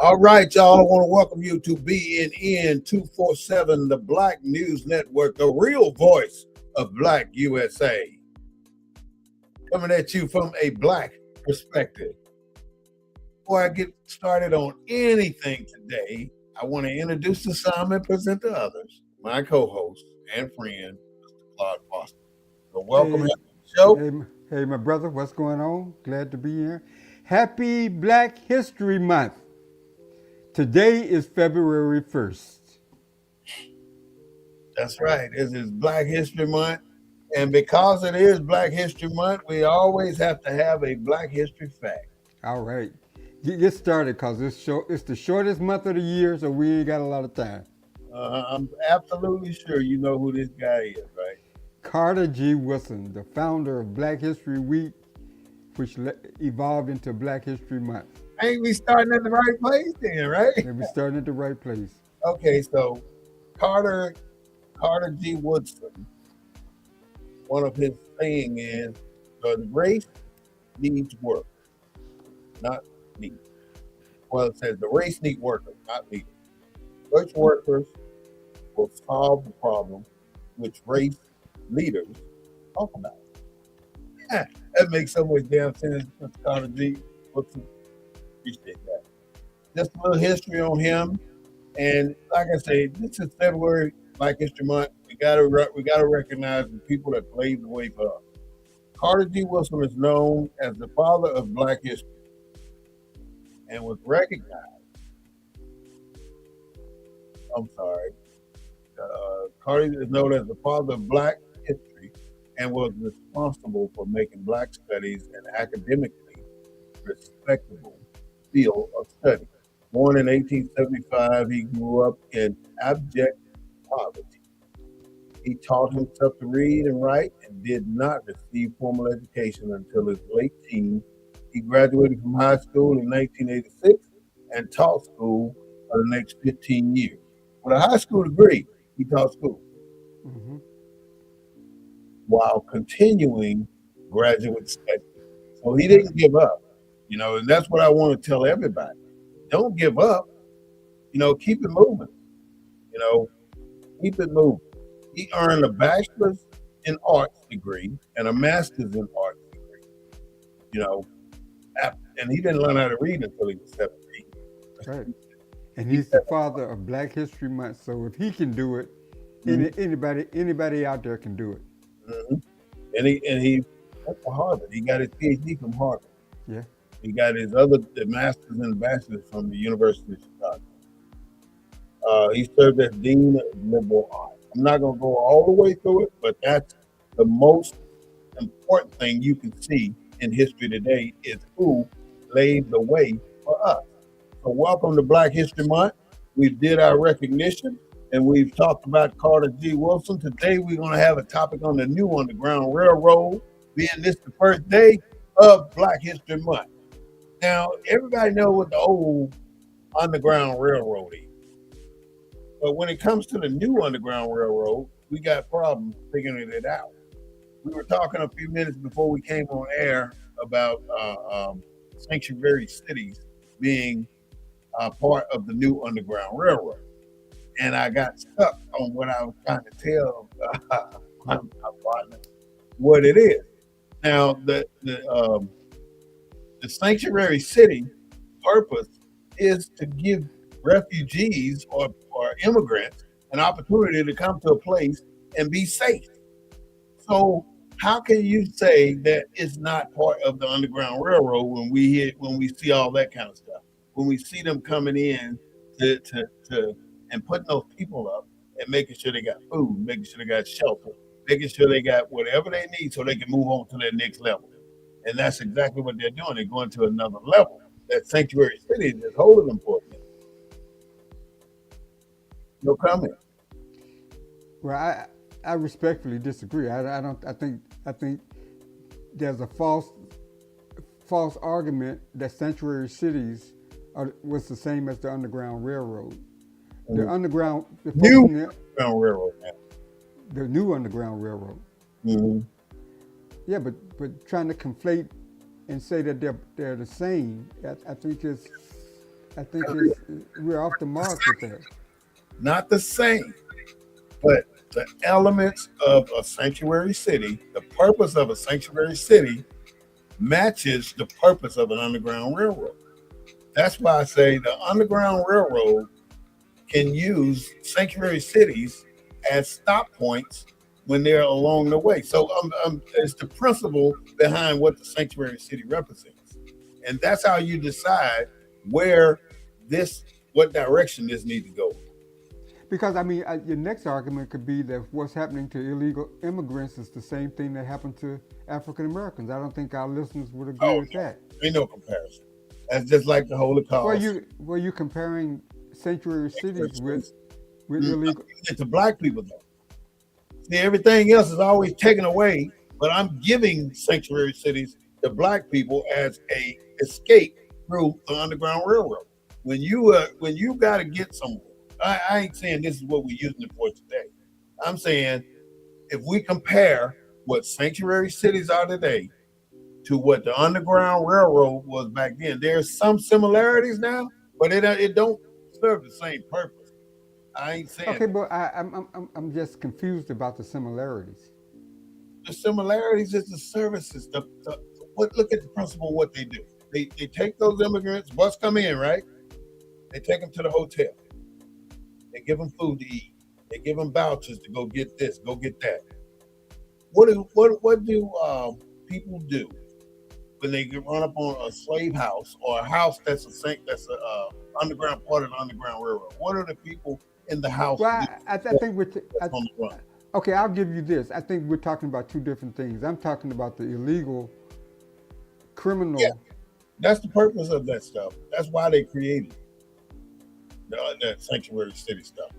All right, y'all. I want to welcome you to BNN 247, the Black News Network, the real voice of Black USA. Coming at you from a Black perspective. Before I get started on anything today, I want to introduce the some and present the others, my co-host and friend, Mr. Claude Foster. So welcome Hey, to the show. hey, my brother, what's going on? Glad to be here. Happy Black History Month. Today is February 1st. That's right. This is Black History Month. And because it is Black History Month, we always have to have a Black History fact. All right. Get started because it's the shortest month of the year, so we ain't got a lot of time. I'm absolutely sure you know who this guy is, right? Carter G. Woodson, the founder of Black History Week, which evolved into Black History Month. Ain't we starting at the right place then, right? And we're starting at the right place. Okay, so Carter Carter G. Woodson, one of his saying is the race needs work, not leaders. Well, it says the race needs workers, not leaders. Such workers will solve the problem which race leaders talk about. That makes so much damn sense, Mr. Carter G. Woodson. Appreciate that. Just a little history on him, and like I say, this is February Black History Month. We gotta recognize the people that paved the way for us. Carter G. Woodson is known as the father of Black history and was recognized. I'm sorry. Carter is known as the father of Black history and was responsible for making Black studies an academically respectable field of study. Born in 1875, he grew up in abject poverty. He taught himself to read and write and did not receive formal education until his late teens. He graduated from high school in 1986 and taught school for the next 15 years. With a high school degree, he taught school Hmm. while continuing graduate study. So he didn't give up, and that's what I want to tell everybody. Don't give up, keep it moving, you know, keep it moving. He earned a bachelor's in arts degree and a master's in arts degree, you know, and he didn't learn how to read until he was 17. Right. And He he's the father of Black History Month, so if he can do it, said, anybody out there can do it. mhm. And he went to Harvard. He got his PhD from Harvard. Yeah. He got the master's and bachelor's from the University of Chicago. He served as dean of liberal arts. I'm not going to go all the way through it, but that's the most important thing you can see in history today is who laid the way for us. So welcome to Black History Month. We did our recognition and we've talked about Carter G. Woodson. Today we're going to have a topic on the new Underground Railroad, being this the first day of Black History Month. Now, everybody knows what the old Underground Railroad is. But when it comes to the new Underground Railroad, we got problems figuring it out. We were talking a few minutes before we came on air about sanctuary cities being part of the new Underground Railroad. And I got stuck on what I was trying to tell my partner what it is. Now, the sanctuary city purpose is to give refugees or immigrants an opportunity to come to a place and be safe. So how can you say that it's not part of the Underground Railroad when we see all that kind of stuff? When we see them coming in to and putting those people up and making sure they got food, making sure they got shelter, making sure they got whatever they need so they can move on to their next level. And that's exactly what they're doing. They're going to another level. That sanctuary city is holding them for a minute. No comment. Well, I respectfully disagree. I don't. I think there's a false argument that sanctuary cities was the same as the Underground Railroad. The Mm. underground, the folks New in Underground Railroad now. the new Underground Railroad. Mm-hmm. Yeah, but trying to conflate and say that they're the same, I think I think it's we're off the mark with that. Not the same, but the elements of a sanctuary city, the purpose of a sanctuary city matches the purpose of an underground railroad. That's why I say the underground railroad can use sanctuary cities as stop points when they're along the way. So it's the principle behind what the sanctuary city represents, and that's how you decide where this, what direction this needs to go. Because I mean, your next argument could be that what's happening to illegal immigrants is the same thing that happened to African Americans. I don't think our listeners would agree Oh with no, that. ain't no comparison. That's just like the Holocaust. Were you comparing sanctuary Sanctuary cities cities. with illegal? It's to black people though. See, everything else is always taken away, but I'm giving sanctuary cities to black people as a escape through the Underground Railroad. When you got to get somewhere, I ain't saying this is what we're using it for today. I'm saying if we compare what sanctuary cities are today to what the Underground Railroad was back then, there's some similarities now, but it don't serve the same purpose. I ain't saying Okay, that. but I'm just confused about the similarities. The similarities is the services. What look at the principle of what they do. They take those immigrants, bus come in, right? They take them to the hotel. They give them food to eat. They give them vouchers to go get this, go get that. What do people do when they get run up on a slave house or a house that's a underground part of the Underground Railroad? What are the people in the house Well, do I think that's on the run? okay. I'll give you this. I think we're talking about two different things. I'm talking about the illegal Yeah, criminal. that's the purpose of that stuff. That's why they created that sanctuary city stuff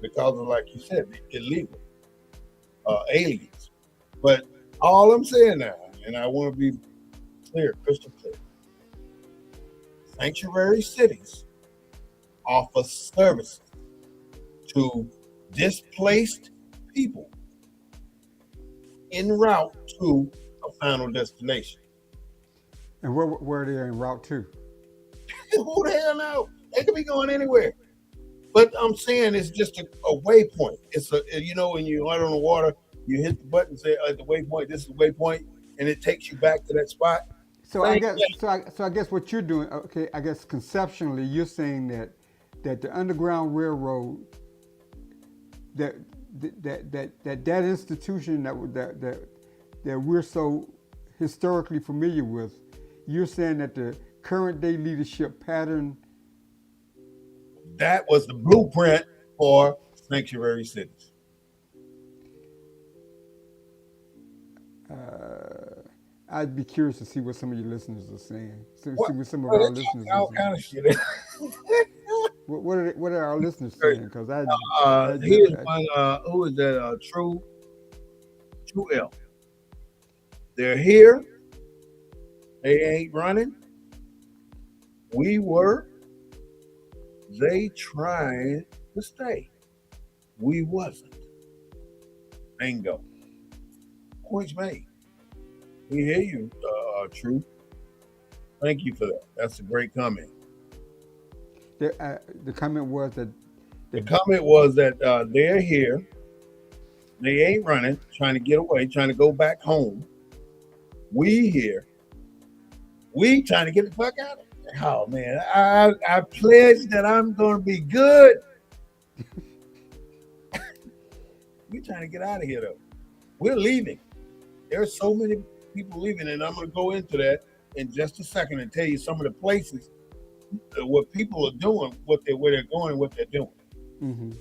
because of, like you said, illegal aliens. But all I'm saying now, and I want to be clear, crystal clear, sanctuary cities offer services to displaced people en route to a final destination. And where they're en route to. Who the hell knows? They could be going anywhere. But I'm saying it's just a waypoint. It's when you out on the water, you hit the button, say at the waypoint, this is the waypoint, and it takes you back to that spot. So Same thing. I guess what you're doing, okay, I guess conceptually you're saying that the Underground Railroad, that that institution that we're so historically familiar with, you're saying that the current day leadership pattern. That was the blueprint for sanctuary cities. I'd be curious to see what some of your listeners are saying. See What? what some of Well, our they listeners talk are all saying. kind of shit. What are our listeners saying? Because Here's one. Who is that? True L. They're here. They ain't running. We were. They trying to stay. We wasn't. Bingo. Points made. We hear you, True. Thank you for that. That's a great comment. the comment was that The the comment was that they're here. They ain't running, trying to get away, trying to go back home. We here. We trying to get the fuck out of it. Oh man, I pledge that I'm going to be good. We trying to get out of here though. We're leaving. There's so many people leaving, and I'm going to go into that in just a second and tell you some of the places what people are doing, where they're going, and what they're doing. mm-hmm.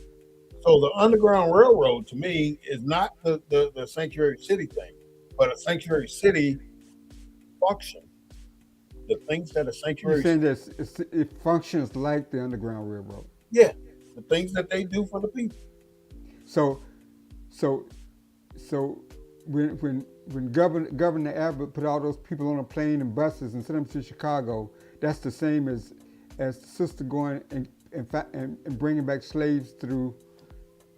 So the Underground Railroad to me is not the sanctuary city thing, but a sanctuary city function. The things that a You're sanctuary, saying that it functions like the Underground Railroad. yeah, the things that they do for the people. So so so when Governor Abbott put all those people on a plane and buses and sent them to Chicago, that's the same as the sister going and bringing back slaves through.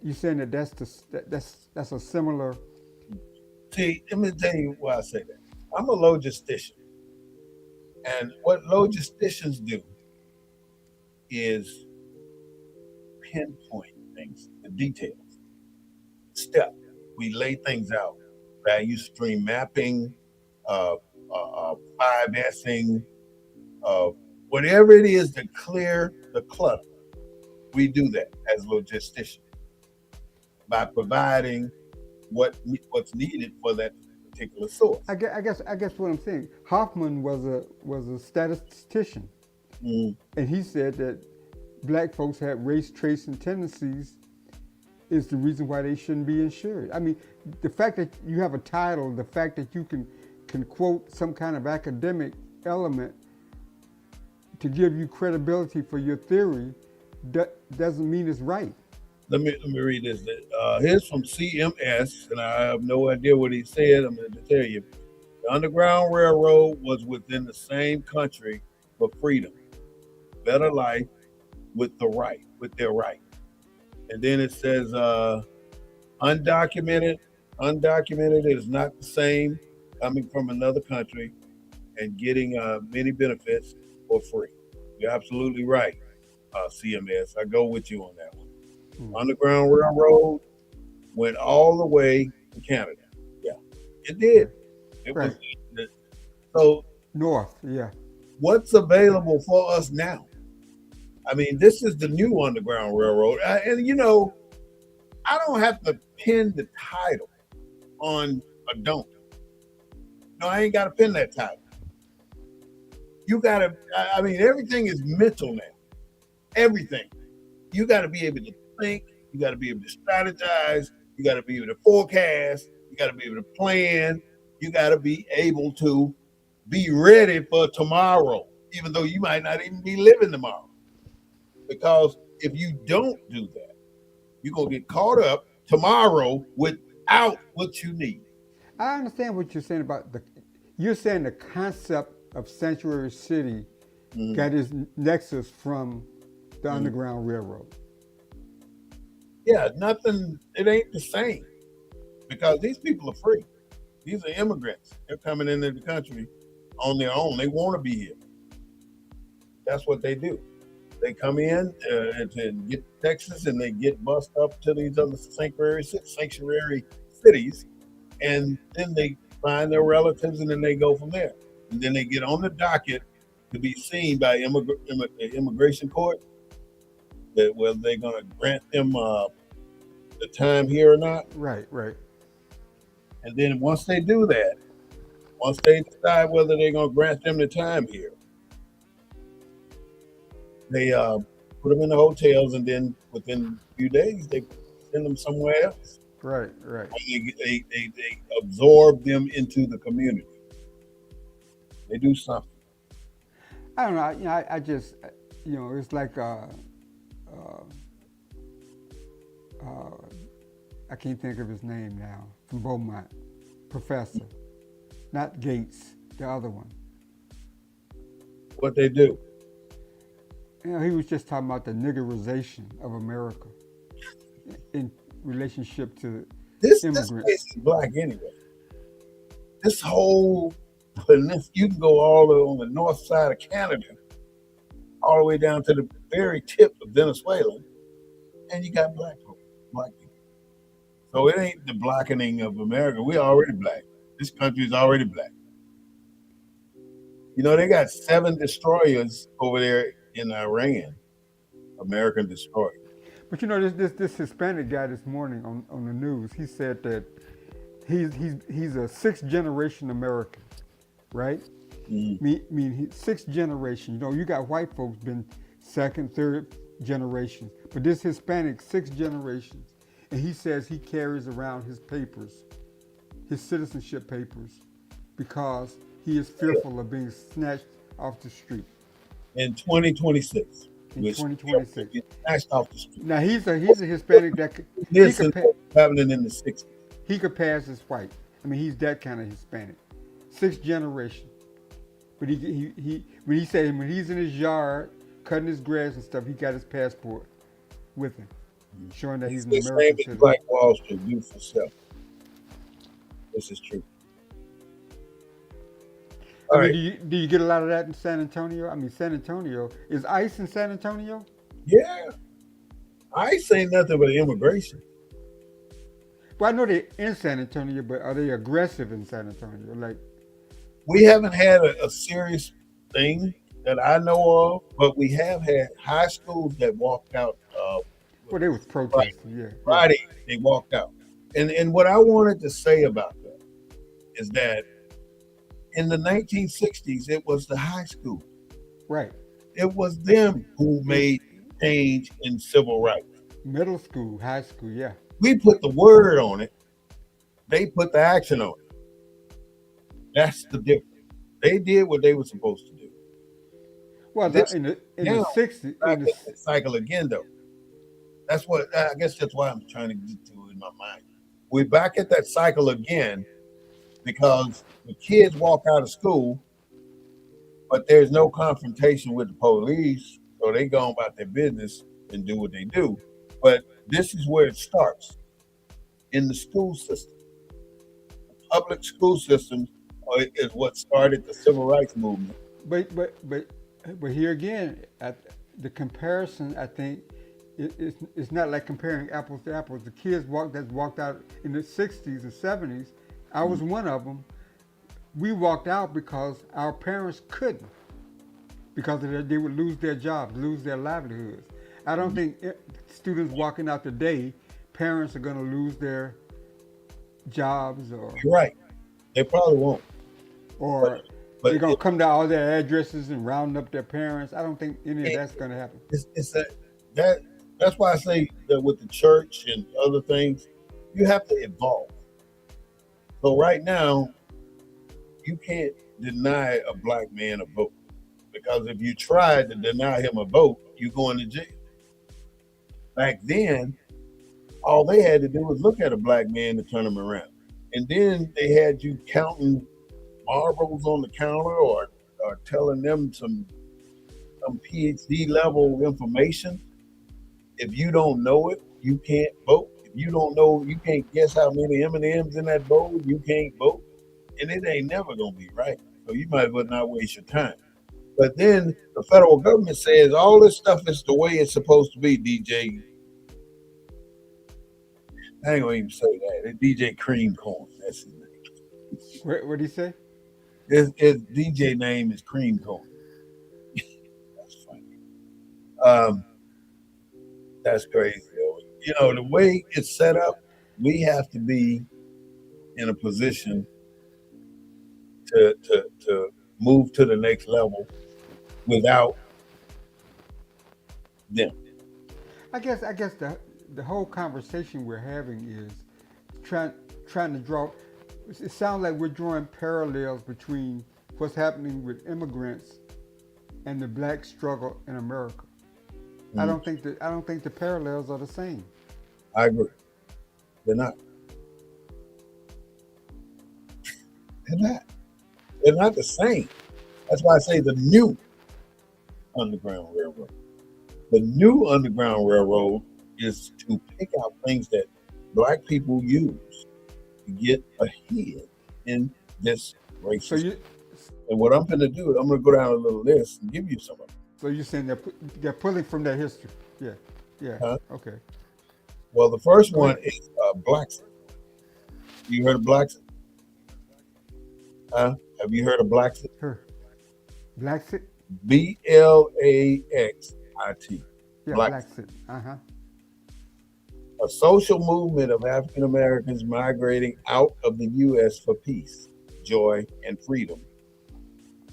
You saying that that's a similar. See, let me tell you why I say that. I'm a logistician, and what logisticians do is pinpoint things, the details, step. We lay things out, value stream mapping, uh, 5Sing, uh, whatever it is to clear the clutter. We do that as logisticians by providing what's needed for that particular source. I guess what I'm saying. Hoffman was a statistician, Mm, and he said that black folks had race traits and tendencies is the reason why they shouldn't be insured. I mean, the fact that you have a title, the fact that you can quote some kind of academic element to give you credibility for your theory, doesn't mean it's right. let me read this. Here's from CMS, and I have no idea what he said. I'm going to tell you. The Underground Railroad was within the same country for freedom, better life with their right. And then it says undocumented. Undocumented is not the same coming from another country and getting many benefits for free. You're absolutely right, CMS. I go with you on that one. Hmm. Underground Railroad went all the way to Canada. Yeah, it Yeah. did. It Right. was so. North. Yeah. What's available for us now? I mean, this is the new Underground Railroad, and I don't have to pin the title on a don't. No, I ain't got to pin that title. You got to. I mean, everything is mental now. Everything. You got to be able to think. You got to be able to strategize. You got to be able to forecast. You got to be able to plan. You got to be able to be ready for tomorrow, even though you might not even be living tomorrow. Because if you don't do that, you're gonna get caught up tomorrow without what you need. I understand what you're saying about the. You're saying the concept of sanctuary city Mm-hmm. got its nexus from the Mm-hmm. Underground Railroad. Yeah, nothing. It ain't the same because these people are free. These are immigrants. They're coming into the country on their own. They want to be here. That's what they do. They come in to get to Texas and they get bussed up to these other sanctuary cities, and then they find their relatives and then they go from there. And then they get on the docket to be seen by immigration court that whether they're going to grant them the time here or not. Right. Right. And then once they do that, once they decide whether they're going to grant them the time here, they put them in the hotels, and then within a few days they send them somewhere else. Right. Right. They absorb them into the community. They do something. I don't know. I just, it's like uh, I can't think of his name now, from Beaumont, Professor, not Gates, the other one. What they do. He was just talking about the niggerization of America in relationship to This immigrants. place is black anyway. This whole peninsula, you can go all the way on the north side of Canada, all the way down to the very tip of Venezuela, and you got black people. So it ain't the blackening of America. We're already black. This country is already black. They got 7 destroyers over there in Iran, American destroyers. But this Hispanic guy this morning on the news, he said that he's a sixth generation American, right? Mm. Sixth generation. You got white folks been second, third generations, but this Hispanic sixth generations, and he says he carries around his papers, his citizenship papers, because he is fearful of being snatched off the street In 2026, in we're still 2026. getting snatched off the street. Now he's a Hispanic that This is happening in the 60s. he could pass as white. I mean, he's that kind of Hispanic, sixth generation. But he when he said when he's in his yard cutting his grass and stuff, he got his passport with him, showing that he's an This American same as citizen. Black Wall Street, do for self. This is true. I All mean, right. do you get a lot of that in San Antonio? I mean, San Antonio is ICE in San Antonio? Yeah, I ain't saying nothing but immigration. Well, I know they're in San Antonio, but are they aggressive in San Antonio? Like, We haven't had a serious thing that I know of, but we have had high schools that walked out. What well, they was was it? Friday. protesting. Yeah, yeah. Friday they walked out. And what I wanted to say about that is that in the 1960s, it was the high school. Right. It was them who It was made change in civil rights. middle school, high school. Yeah. We put the word on it. They put the action on it. That's the difference. They did what they were supposed to do. Well, This in the now '60s, back in that cycle again, though. That's what I guess that's why I'm trying to get to in my mind. We're back at that cycle again because the kids walk out of school, but there's no confrontation with the police, so they go about their business and do what they do. But this is where it starts in the school system. Public school systems is what started the civil rights movement. but but but but here again, the comparison, I think, it's not like comparing apples to apples. The kids that walked out in the '60s and '70s, I was one of them. We walked out because our parents couldn't, because they would lose their jobs, lose their livelihoods. I don't think students walking out today, parents are going to lose their jobs, You're right. They probably won't. But or but they're going to come to all their addresses and round up their parents. I don't think any of that's going to happen. it's that that's why I say that with the church and other things, you have to evolve. So right now, you can't deny a black man a vote because if you try to deny him a vote, you go into jail. Back then, all they had to do was look at a black man to turn him around, and then they had you counting marbles on the counter or telling them some PhD level information. If you don't know it, you can't vote. If you don't know, you can't guess how many M&Ms in that bowl, you can't vote. And it ain't never gonna be right. So you might as well not waste your time. But then the federal government says all this stuff is the way it's supposed to be, DJ. I ain't gonna even say that. It's DJ Cream Corn. That's his name. What did he say? His DJ name is Cream Corn. That's funny. Um, that's crazy. Though. You know, the way it's set up, we have to be in a position to move to the next level without them. I guess the whole conversation we're having is trying trying to draw. It sounds like we're drawing parallels between what's happening with immigrants and the black struggle in America. Mm, I don't think the parallels are the same. I agree. They're not. They're not. They're not the same. That's why I say the new Underground Railroad. The new Underground Railroad is to pick out things that black people use to get ahead in this So racist. you And what I'm going to do is I'm going to go down a little list and give you some of them. so you're saying they're pulling from their history? Yeah, yeah. Huh? Okay. Well, the first Go one ahead. is Blackson. You heard of Blackson? Huh? Have you heard of Blackson? Her black sit. Blaxit. Yeah, Black. black sit. Uh huh. A social movement of African Americans migrating out of the U.S. for peace, joy, and freedom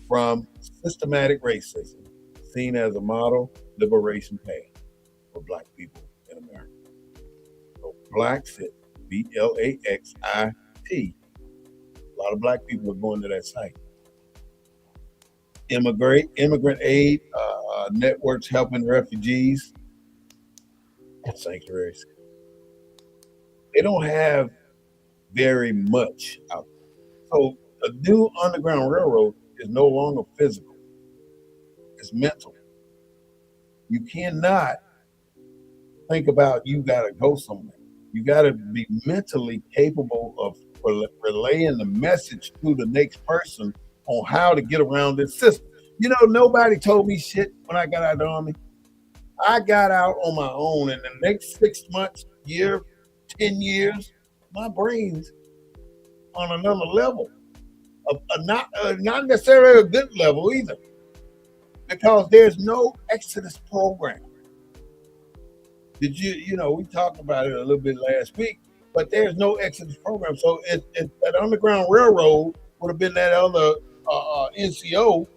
from systematic racism, seen as a model liberation path for black people in America. So Blaxit, Blaxit. A lot of black people are going to that site. Immigrant aid networks helping refugees and sanctuaries. They don't have very much out there. So a new underground railroad is no longer physical; it's mental. You cannot think about you got to go somewhere. You got to be mentally capable of relaying the message to the next person on how to get around this system. You know, nobody told me shit when I got out of the army. I got out on my own. In the next 6 months, year, 10 years, my brain's on another level, not necessarily a good level either, because there's no Exodus program. Did we talked about it a little bit last week, but there's no Exodus program. So that Underground Railroad would have been that other NCO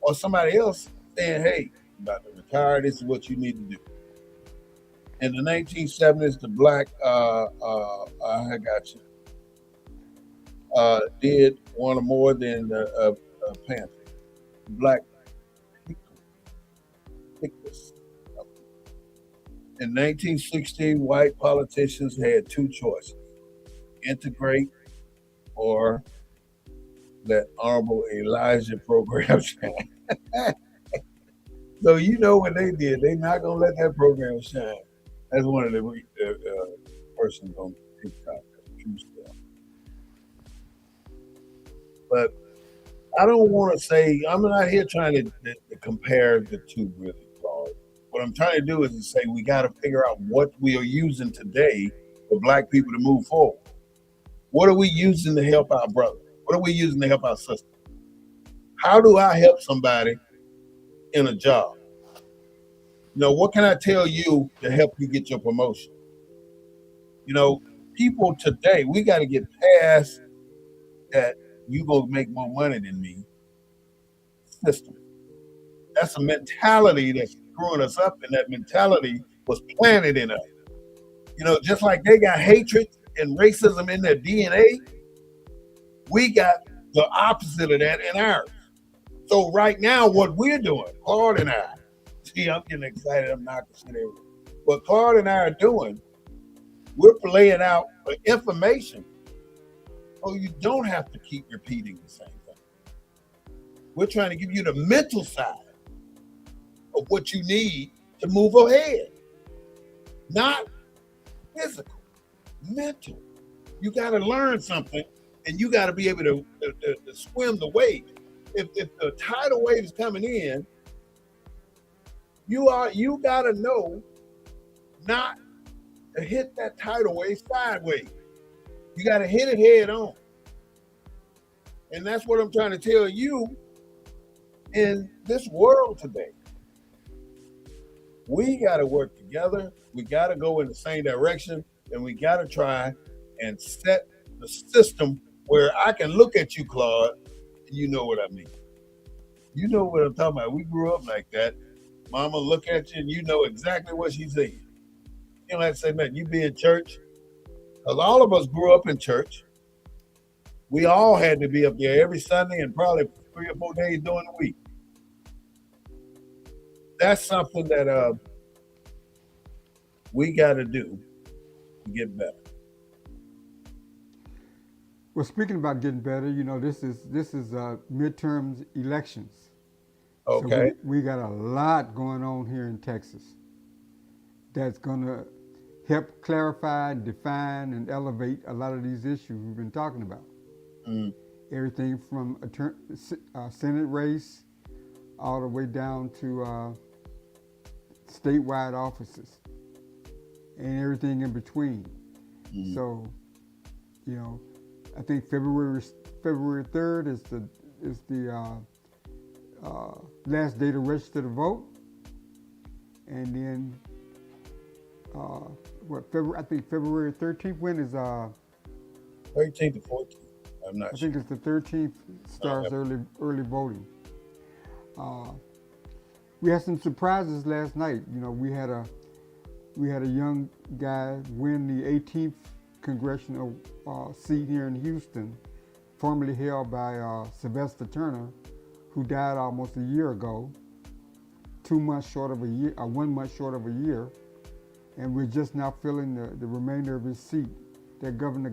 or somebody else saying, hey, you're about to retire, this is what you need to do. In the 1970s, the black, I got you, did one or more than Panther. Black Pictus. In 1916, white politicians had two choices: integrate or let Honorable Elijah program shine. So you know what they did. They're not going to let that program shine. That's one of the persons on TikTok. That's true stuff. But I don't want to say, I'm not here trying to compare the two really, Claude. What I'm trying to do is to say we got to figure out what we are using today for black people to move forward. What are we using to help our brother? What are we using to help our sister? How do I help somebody in a job? What can I tell you to help you get your promotion? People today, we got to get past that you gonna make more money than me system. That's a mentality that's screwing us up, and that mentality was planted in us. Just like they got hatred and racism in their DNA, we got the opposite of that in ours. So right now, what we're doing, Claude and I, see, I'm getting excited. I'm knocking shit everywhere. What Claude and I are doing, we're laying out information so you don't have to keep repeating the same thing. We're trying to give you the mental side of what you need to move ahead, not physical, mental. You got to learn something, and you got to be able to swim the wave. If the tidal wave is coming in, you got to know not to hit that tidal wave sideways. You got to hit it head on. And that's what I'm trying to tell you in this world today. We got to work together. We got to go in the same direction, and we got to try and set the system where I can look at you, Claude, and you know what I mean. You know what I'm talking about. We grew up like that. Mama look at you, and you know exactly what she's saying. You don't have to say, man, you be in church. Because all of us grew up in church. We all had to be up there every Sunday and probably 3 or 4 days during the week. That's something that we got to do to get better. Well, speaking about getting better, this is midterms elections. So Okay. we got a lot going on here in Texas that's going to help clarify, define, and elevate a lot of these issues we've been talking about. Mm. Everything from Senate race all the way down to statewide offices and everything in between. Mm. So, I think February 3rd is the last day to register to vote, and then I think February 13th. When is 13th to 14th. I'm not I sure. think it's the 13th starts early voting. We had some surprises last night. We had a young guy win the 18th congressional seat here in Houston, formerly held by Sylvester Turner, who died almost a year ago. 2 months short of a year, 1 month short of a year, and we're just now filling the remainder of his seat that Governor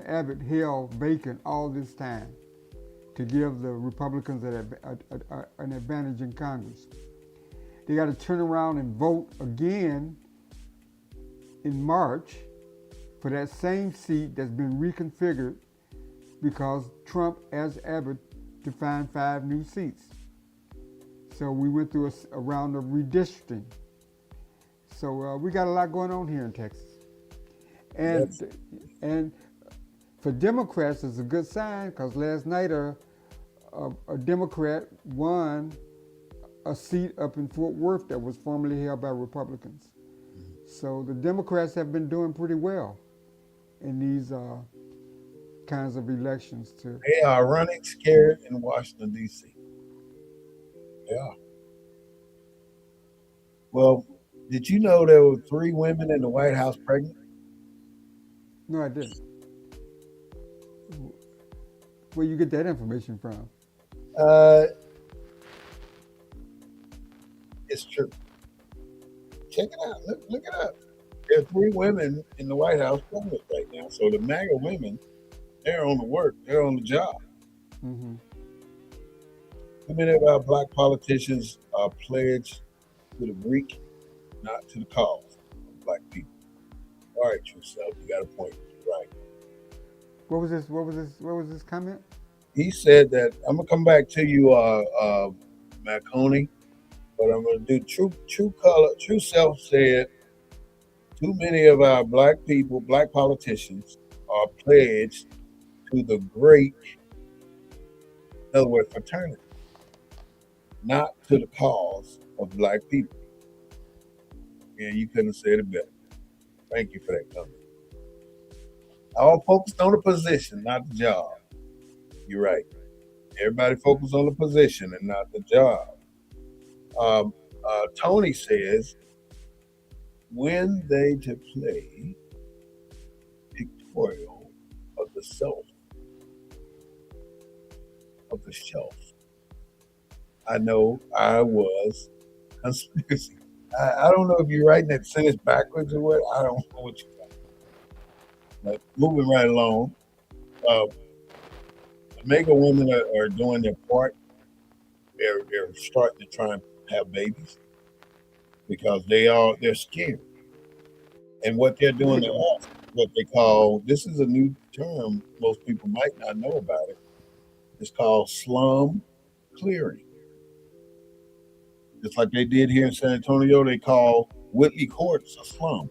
Abbott held vacant all this time to give the Republicans an advantage in Congress. They got to turn around and vote again in March for that same seat that's been reconfigured because Trump asked Abbott to find 5 new seats. So we went through a round of redistricting. So we got a lot going on here in Texas, That's and for Democrats, it's a good sign because last night a Democrat won a seat up in Fort Worth that was formerly held by Republicans. So the Democrats have been doing pretty well in these kinds of elections too. they are running scared in Washington D.C. Yeah. Well, did you know there were 3 women in the White House pregnant? No, I didn't. Where you get that information from? Uh, it's true. Check it out. Look it up. There are 3 women in the White House pregnant right now. So the MAGA women, they're on the work. They're on the job. Mm-hmm. Too many of our black politicians are pledged to the Greek, not to the cause of black people. All right, true self, you got a point. You're right. What was this? What was this comment? He said that I'm gonna come back to you, Marconi, but I'm gonna do true color. True self said too many of our black people, black politicians, are pledged to the Greek, in other words, fraternity, not to the cause of black people. Yeah, you couldn't have said it better. Thank you for that comment. All focused on the position, not the job. You're right. Everybody focus on the position and not the job. Um, Tony says, when they to play pictorial of the self, of the shelf. I know I was conspiracy. I don't know if you're writing that sentence backwards or what. I don't know what you're writing. But moving right along, uh, the mega women are doing their part. They're starting to try and have babies because they're scared. And what they're doing to us, what they call, this is a new term most people might not know about it. It's called slum clearing. Just like they did here in San Antonio, they call Whitley Courts a slum,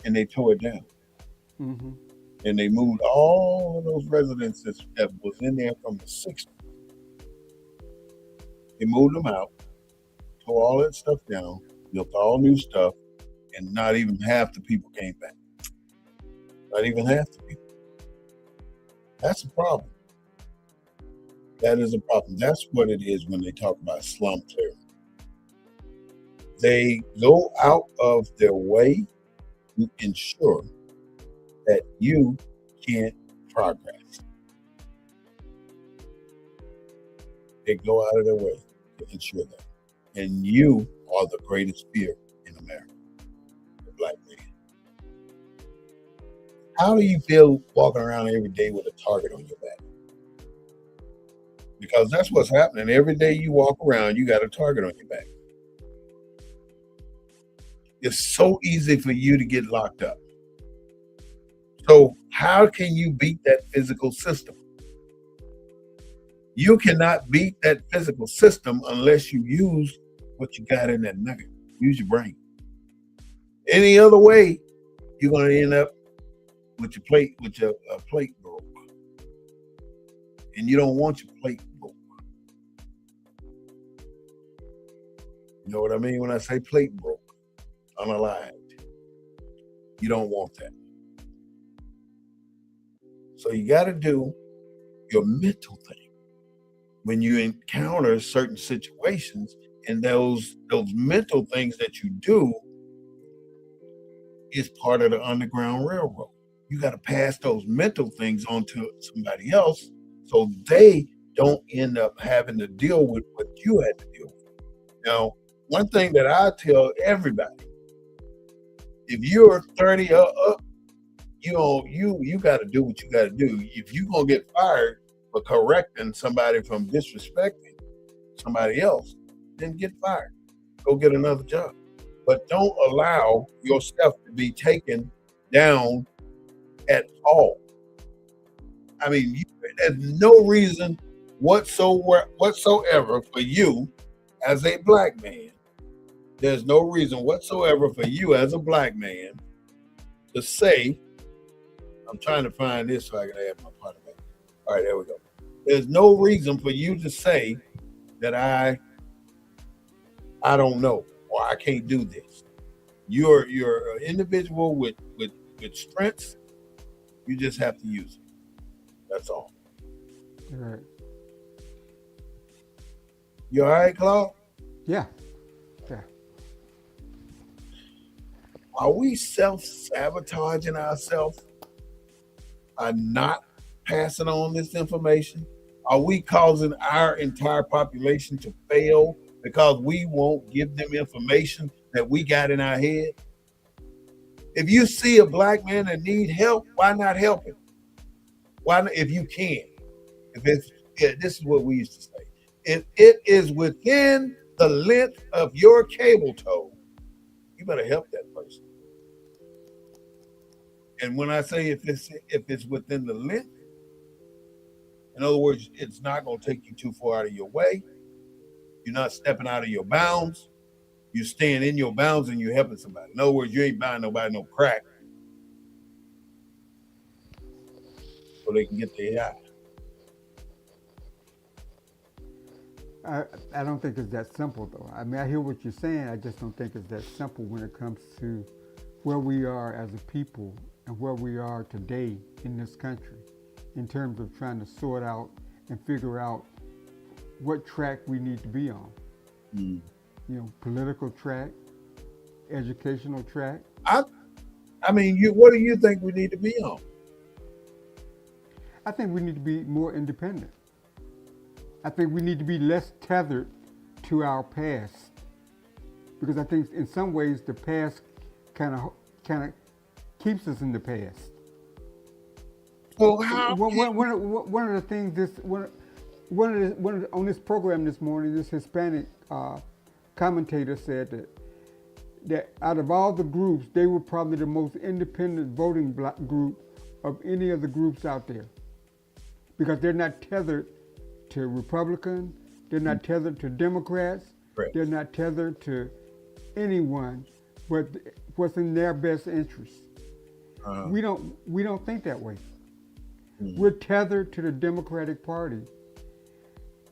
and they tore it down. Mm-hmm. And they moved all of those residents that was in there from the 60s. They moved them out, tore all that stuff down, built all new stuff, and not even half the people came back. Not even half the people. That's a problem. That is a problem. That's what it is when they talk about slum clearing. They go out of their way to ensure that you can't progress. They go out of their way to ensure that. And you are the greatest fear in America, the black man. How do you feel walking around every day with a target on your back? Because that's what's happening. Every day you walk around, you got a target on your back. It's so easy for you to get locked up. So how can you beat that physical system? You cannot beat that physical system unless you use what you got in that nugget. Use your brain. Any other way, you're going to end up with your plate broke. And you don't want your plate broke. You know what I mean when I say plate broke? Unaligned. You don't want that. So you got to do your mental thing when you encounter certain situations, and those mental things that you do is part of the Underground Railroad. You got to pass those mental things on to somebody else so they don't end up having to deal with what you had to deal with. Now, one thing that I tell everybody, if you're 30 or up, you got to do what you got to do. If you're going to get fired for correcting somebody from disrespecting somebody else, then get fired. Go get another job. But don't allow yourself to be taken down at all. I mean, there's no reason whatsoever for you as a black man. There's no reason whatsoever for you as a black man to say, I'm trying to find this so I can add my part of it. All right, there we go. There's no reason for you to say that I don't know or I can't do this. You're an individual with strengths. You just have to use it. That's all. Right. You all right, Claude? Yeah. Yeah. Are we self-sabotaging ourselves by not passing on this information? Are we causing our entire population to fail because we won't give them information that we got in our head? If you see a black man that need help, why not help him? Why not, if you can? If it's this is what we used to say. If it is within the length of your cable tow, you better help that person. And when I say if it's within the length, in other words, it's not going to take you too far out of your way. You're not stepping out of your bounds. You're staying in your bounds and you're helping somebody. In other words, you ain't buying nobody no crack so they can get their high. I don't think it's that simple, though. I mean, I hear what you're saying. I just don't think it's that simple when it comes to where we are as a people and where we are today in this country in terms of trying to sort out and figure out what track we need to be on. You know, political track, educational track. I mean, what do you think we need to be on? I think we need to be more independent. I think we need to be less tethered to our past, because I think in some ways the past kind of keeps us in the past. Well, how? One of the things on this program this morning, this Hispanic commentator said that out of all the groups, they were probably the most independent voting group of any of the groups out there, because they're not tethered to Republican, they're not tethered to Democrats, Right. they're not tethered to anyone, but what's in their best interest. We don't think that way. We're tethered to the Democratic Party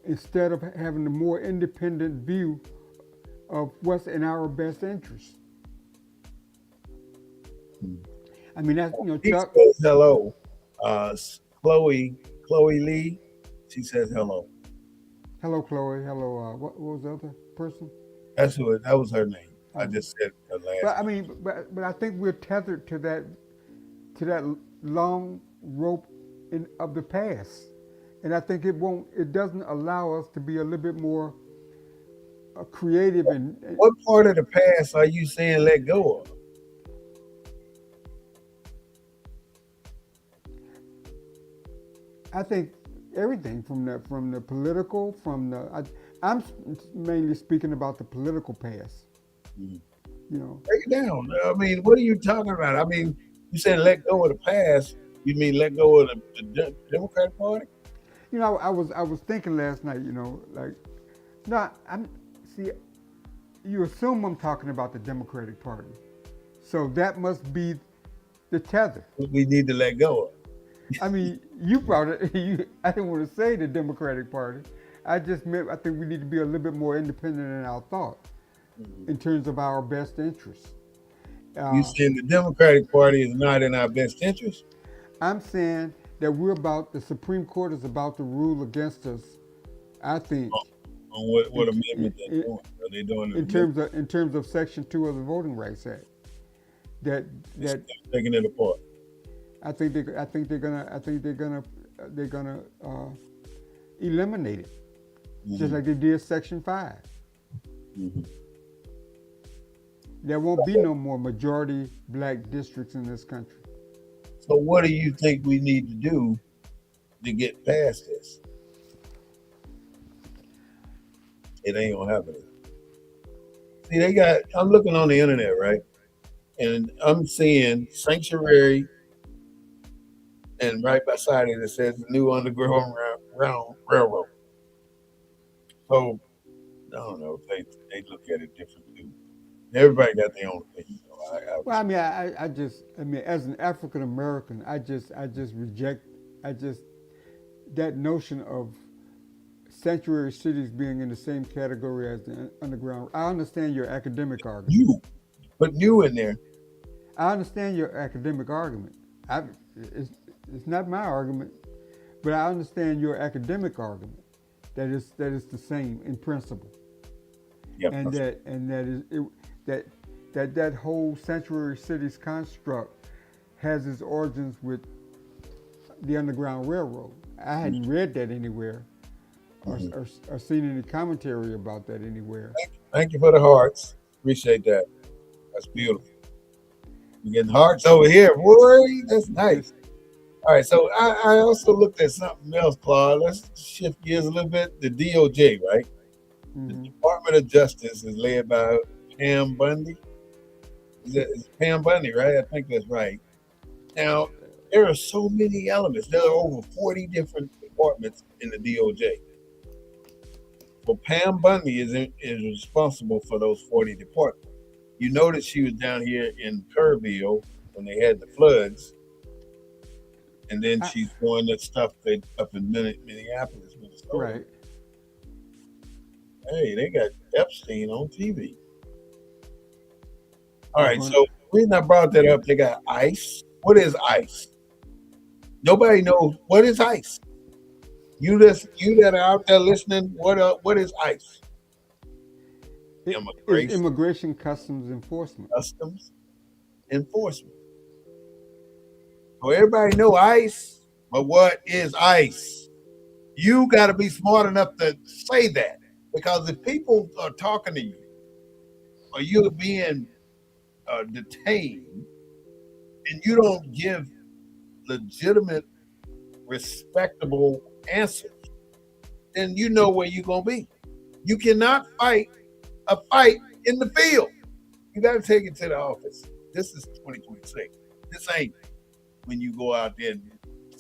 instead of having a more independent view of what's in our best interest. I mean, that's, you know, He Chuck. says hello. Chloe Lee. She says hello. Hello, Chloe. Hello. What was the other person? That was her name. I just said her last. But I mean, but I think we're tethered to that long rope of the past, and I think it doesn't allow us to be a little bit more creative and. What part of the past are you saying let go of? I think everything from the political, I'm mainly speaking about the political past. You know, Break it down. I mean, what are you talking about? I mean, you said let go of the past. You mean let go of the Democratic Party? you know, I was thinking last night. You know, like, no, see, you assume I'm talking about the Democratic Party, so that must be the tether. We need to let go of. I mean, you brought it. I didn't want to say the Democratic Party. I just meant I think we need to be a little bit more independent in our thought, in terms of our best interests. You saying the Democratic Party is not in our best interest? I'm saying that the Supreme Court is about to rule against us. I think On what amendment they're doing? Are they doing in terms of Section 2 of the Voting Rights Act? That taking it apart? I think they're gonna eliminate it, just like they did Section 5. There won't be no more majority black districts in this country. So what do you think we need to do to get past this? It ain't gonna happen. See, I'm looking on the internet, right? And I'm seeing sanctuary and right beside it says the new underground railroad. So I don't know. They look at it different too. Everybody got their own opinion. So I Well, I respect. mean, I mean, as an African American, I just reject, I just that notion of sanctuary cities being in the same category as the underground. I understand your academic argument. You put you in there. I understand your academic argument. I, it's, it's not my argument, but I understand your academic argument that is the same in principle, Yep. That's and that is it, that that whole sanctuary cities construct has its origins with the Underground Railroad. I hadn't read that anywhere mhm. or seen any commentary about that anywhere. Thank you for the hearts. Appreciate that. That's beautiful. You getting hearts over here, boy. That's nice. Just All right. So I also looked at something else, Claude. Let's shift gears a little bit. The DOJ, right? The mm-hmm. Department of Justice is led by Pam Bundy. Is it Pam Bundy, right? I think that's right. Now, there are so many elements. There are over 40 different departments in the DOJ. Well, Pam Bundy is responsible for those 40 departments. You notice she was down here in Kerrville when they had the floods, and then I, she's doing that stuff up in Minneapolis, Minnesota. right. Hey, they got Epstein on TV. All They're right, going. so the reason I brought that up, they got ICE. What is ICE? Nobody knows what is ICE. You that are out there listening, what is ICE? It is Immigration Immigration Customs Enforcement. Customs Enforcement. So everybody know ICE, but what is ICE? You got to be smart enough to say that because if people are talking to you or you're being detained and you don't give legitimate, respectable answers, then you know where you're gonna be. You cannot fight a fight in the field. You got to take it to the office. This is 2026. This ain't when you go out there and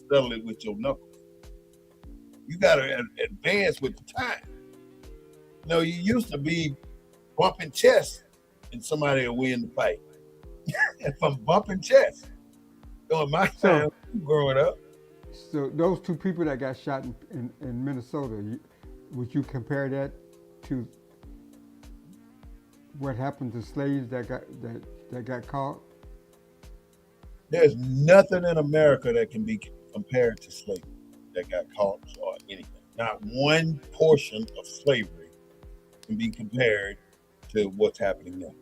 settle it with your knuckles. You got to advance with the time. You know, you used to be bumping chests and somebody will win the fight. And from bumping chests, during my time So, growing up, so those two people that got shot in Minnesota, would you compare that to what happened to slaves that got caught? there's nothing in America that can be compared to slavery that got caught or anything. Not one portion of slavery can be compared to what's happening now.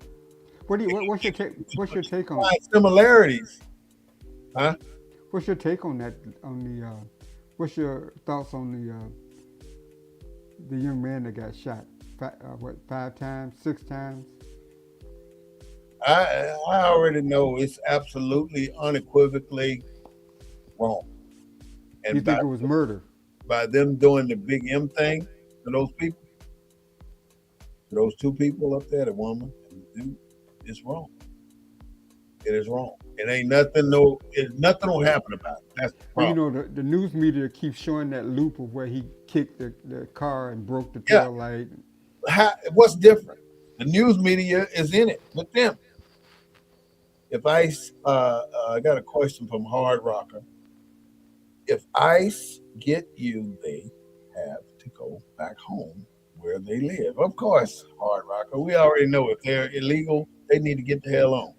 What's your take on Find similarities, huh? what's your take on that on the what's your thoughts on the young man that got shot? What, 5 times, 6 times? I already know it's absolutely unequivocally wrong. You And think it was murder? by them doing the big M thing to those people, to those two people up there, the woman and the dude, it's wrong. It is wrong. It ain't nothing. No, nothing will happen about it. That's the Well, you problem. know, the news media keeps showing that loop of where he kicked the car and broke the Yeah. tail light. What's different? The news media is in it with them. If I got a question from Hard Rocker. If ICE get you, they have to go back home where they live. Of course, Hard Rocker. We already know if they're illegal, they need to get the hell on.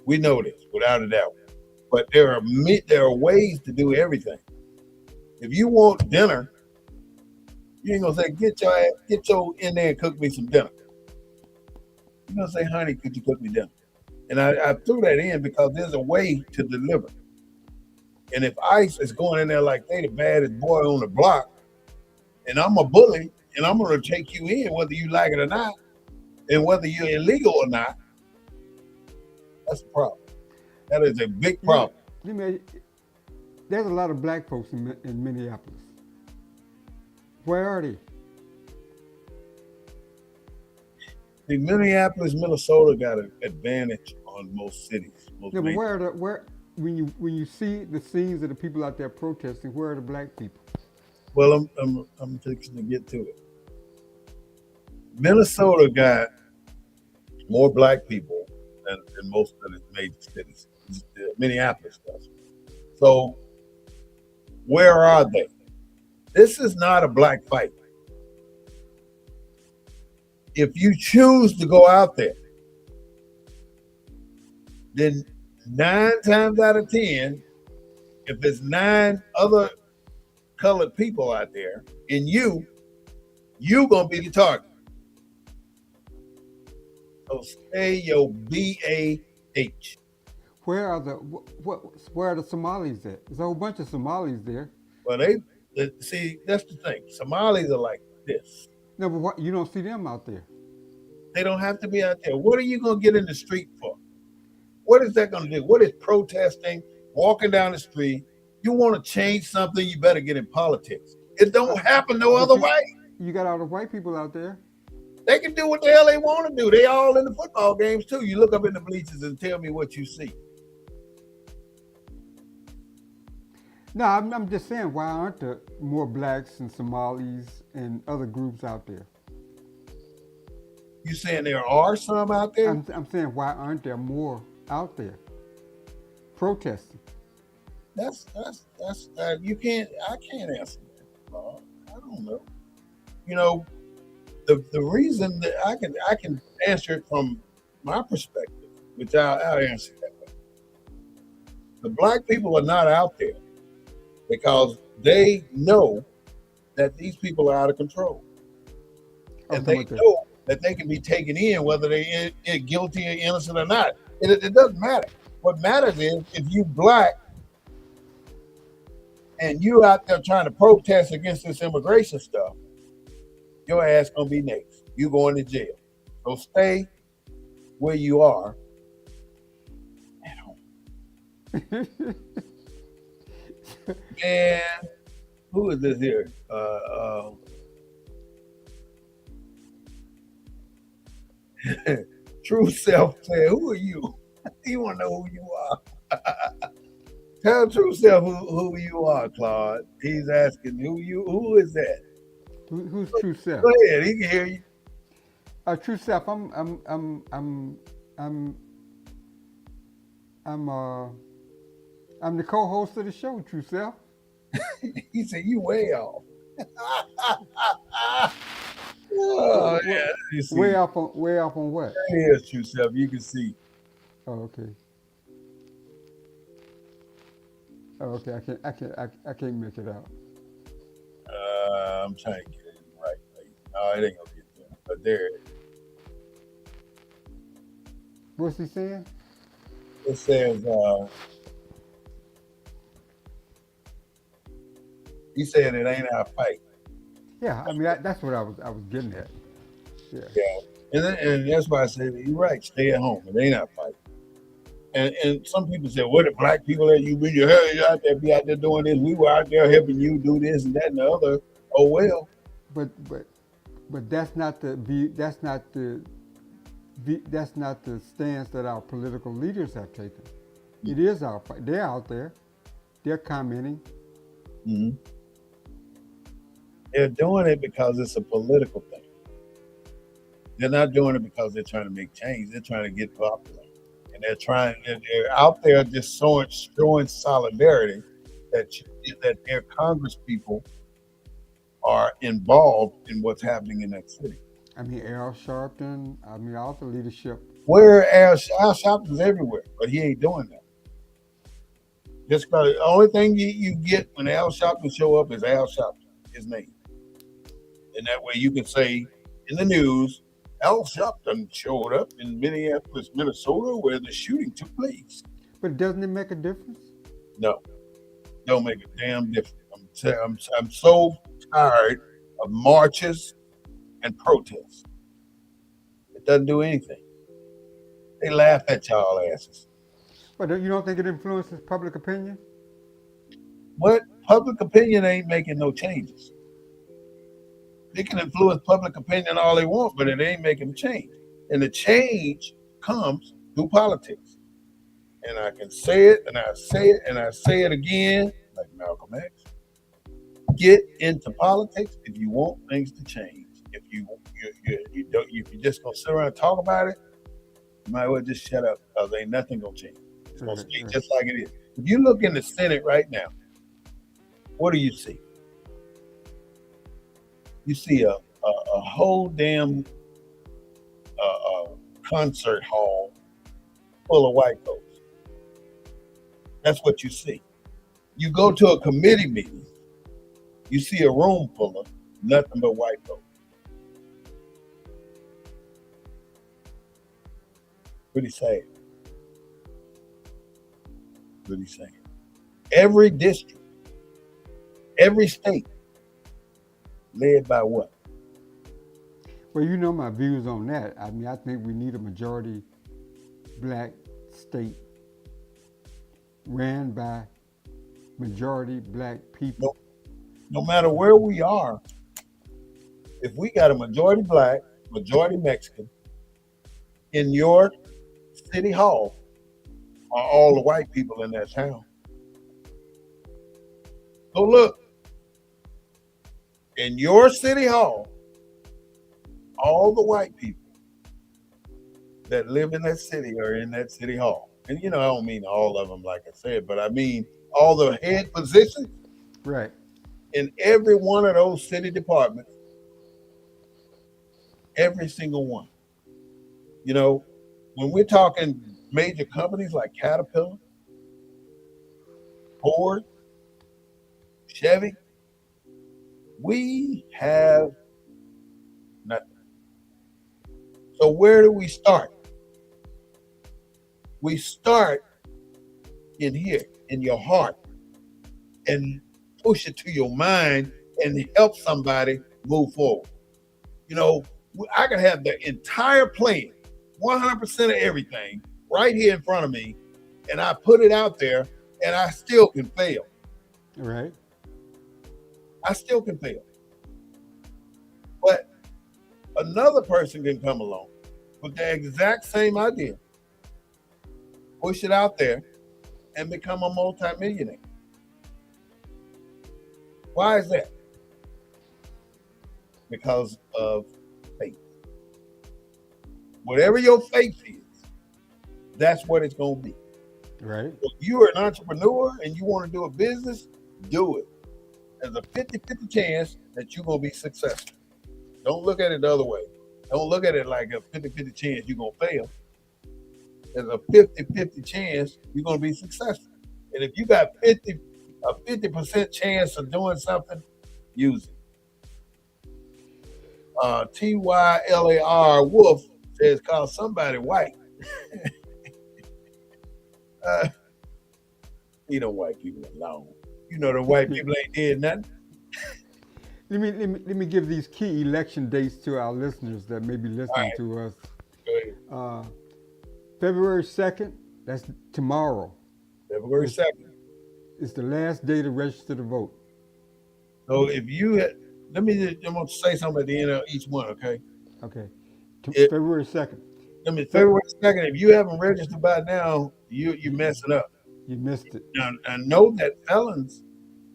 We know this without a doubt. But there are ways to do everything. If you want dinner, you ain't gonna say get your in there and cook me some dinner. You're gonna say, honey, could you cook me dinner? And I threw that in because there's a way to deliver. And if ICE is going in there like they the baddest boy on the block, and I'm a bully, and I'm gonna take you in whether you like it or not, and whether you're illegal or not, that's a problem. That is a big You know, problem. you know, there's a lot of black folks in Minneapolis. Where are they? See, Minneapolis, Minnesota got an advantage on most cities, most No, but major. where are the where? when you see the scenes of the people out there protesting, where are the black people? Well, I'm fixing to get to it. Minnesota got more black people than most of the major cities. Minneapolis does. So where are they? This is not a black fight. If you choose to go out there, then 9 times out of 10, if there's 9 other colored people out there, and you gonna be the target. So stay your BAH. Where are the where are the Somalis at? There's a whole bunch of Somalis there. Well, see, that's the thing. Somalis are like this. No, but you don't see them out there. They don't have to be out there. What are you gonna get in the street for? What is that gonna do? What is protesting, walking down the street? You want to change something, you better get in politics. It don't happen no But other way. you got all the white people out there. They can do what the hell they want to do. They all in the football games too. You look up in the bleachers and tell me what you see. No, I'm just saying, why aren't there more blacks and Somalis and other groups out there? You saying there are some out there? I'm saying, why aren't there more out there protesting? That's you can't. I can't answer that. I don't know. You know, the reason that I can answer it from my perspective, which I'll answer that way. The black people are not out there because they know that these people are out of control, and they know that they can be taken in whether they're guilty or innocent or not. It doesn't matter. What matters is if you black and you out there trying to protest against this immigration stuff, your ass gonna be next. You going to jail. So stay where you are at home. Man, who is this here? True Self said, "Who are you?" You want to know who you are. Tell True Self who you are, Claude. He's asking who is that? Who's True Self? Go ahead, he can hear you. True Self, I'm the co-host of the show, True Self. He said, "You way off." Oh yeah, you see. Way off on what? Here's True Self. You can see. Oh, okay. Oh, okay. I can't make it out. I'm trying to get it in the right place. No, it ain't gonna get there. But there it is. What's he saying? It says he said it ain't our fight. Yeah, I mean that's what I was getting at. Yeah. Yeah. And that's why I said you're right, stay at home. It ain't our fight. And some people say, what if black people that you bring your hair out there be out there doing this? We were out there helping you do this and that and the other. Oh well. But that's not that's not the stance that our political leaders have taken. It is our fight. They're out there. They're commenting. Mm-hmm. They're doing it because it's a political thing. They're not doing it because they're trying to make change. They're trying to get popular. And they're out there just showing solidarity that their Congress people are involved in what's happening in that city. I mean, Al Sharpton. I mean, all the leadership. Where Al Sharpton's everywhere, but he ain't doing that. Just because the only thing you get when Al Sharpton show up is Al Sharpton, his name, and that way you can say in the news, Al Sharpton showed up in Minneapolis, Minnesota, where the shooting took place. But doesn't it make a difference? No, don't make a damn difference. I'm so tired of marches and protests. It doesn't do anything. They laugh at y'all asses. But you don't think it influences public opinion? What? Public opinion ain't making no changes. They can influence public opinion all they want, but it ain't making change. And the change comes through politics. And I can say it, and I say it, and I say it again, like Malcolm X. Get into politics if you want things to change. If you don't, if you just gonna sit around and talk about it, you might as well just shut up because ain't nothing gonna change. It's gonna Right, stay right. just like it is. If you look in the Senate right now, what do you see? You see a whole damn concert hall full of white folks. That's what you see. You go to a committee meeting, you see a room full of nothing but white folks. Pretty sad. Pretty sad. Every district, every state, led by what? Well, you know my views on that. I mean, I think we need a majority black state ran by majority black people. No, no matter where we are, if we got a majority black, majority Mexican in your city hall, are all the white people in that town. So look, in your city hall, all the white people that live in that city are in that city hall. And I don't mean all of them, like I said, but I mean all the head positions Right. in every one of those city departments, every single one. You know, when we're talking major companies like Caterpillar, Ford, Chevy, we have nothing. So where do we start? We start in here, in your heart, and push it to your mind and help somebody move forward. You know, I can have the entire plan, 100% of everything right here in front of me, and I put it out there, and I still can fail. Right. I still can fail. But another person can come along with the exact same idea, push it out there, and become a multimillionaire. Why is that? Because of faith. Whatever your faith is, that's what it's going to be. Right. If you are an entrepreneur and you want to do a business, do it. There's a 50-50 chance that you're going to be successful. Don't look at it the other way. Don't look at it like a 50-50 chance you're going to fail. There's a 50-50 chance you're going to be successful. And if you got a 50% chance of doing something, use it. Tylar Wolf says, call somebody white. Leave them white people alone. You know the white people ain't did nothing. Let me give these key election dates to our listeners that may be All listening right, to us. go ahead. February 2nd, that's tomorrow. February It's, 2nd. it's the last day to register to vote. So if you had, I'm going to say something at the end of each one, okay? Okay. It, February 2nd. February 2nd, if you haven't registered by now, you're messing up. You missed it. Now, I know that felons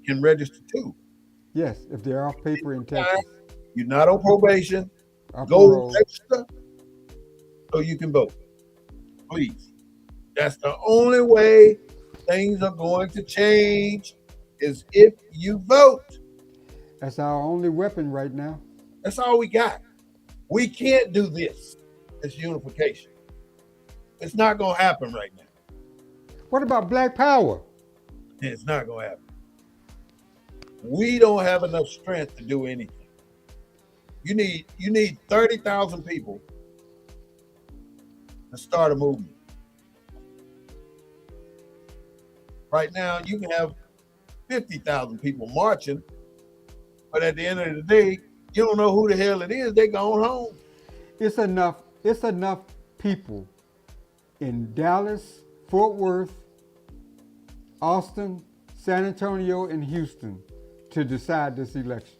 can register too. Yes, if they're off paper in Texas. You're not on probation. Off Go parole. register so you can vote. Please. That's the only way things are going to change is if you vote. That's our only weapon right now. That's all we got. We can't do this unification. It's not going to happen right now. What about black power? It's not going to happen. We don't have enough strength to do anything. You need 30,000 people to start a movement. Right now, you can have 50,000 people marching, but at the end of the day, you don't know who the hell it is. They gone home. It's enough people in Dallas, Fort Worth, Austin, San Antonio, and Houston to decide this election.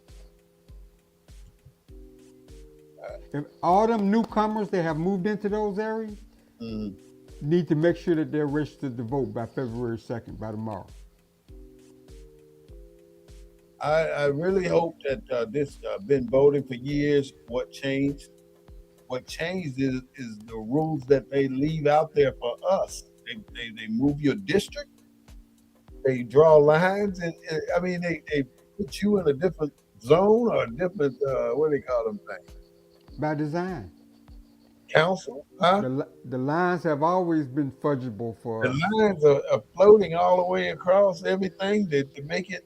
If all them newcomers that have moved into those areas, need to make sure that they're registered to vote by February 2nd, by tomorrow. I really hope that this been voting for years. What changed? What changed is the rules that they leave out there for us. They move your district. They draw lines, and I mean they put you in a different zone or a different what do they call them things? By design. Council, huh? The lines have always been fudgeable for The us. lines are floating all the way across everything to make it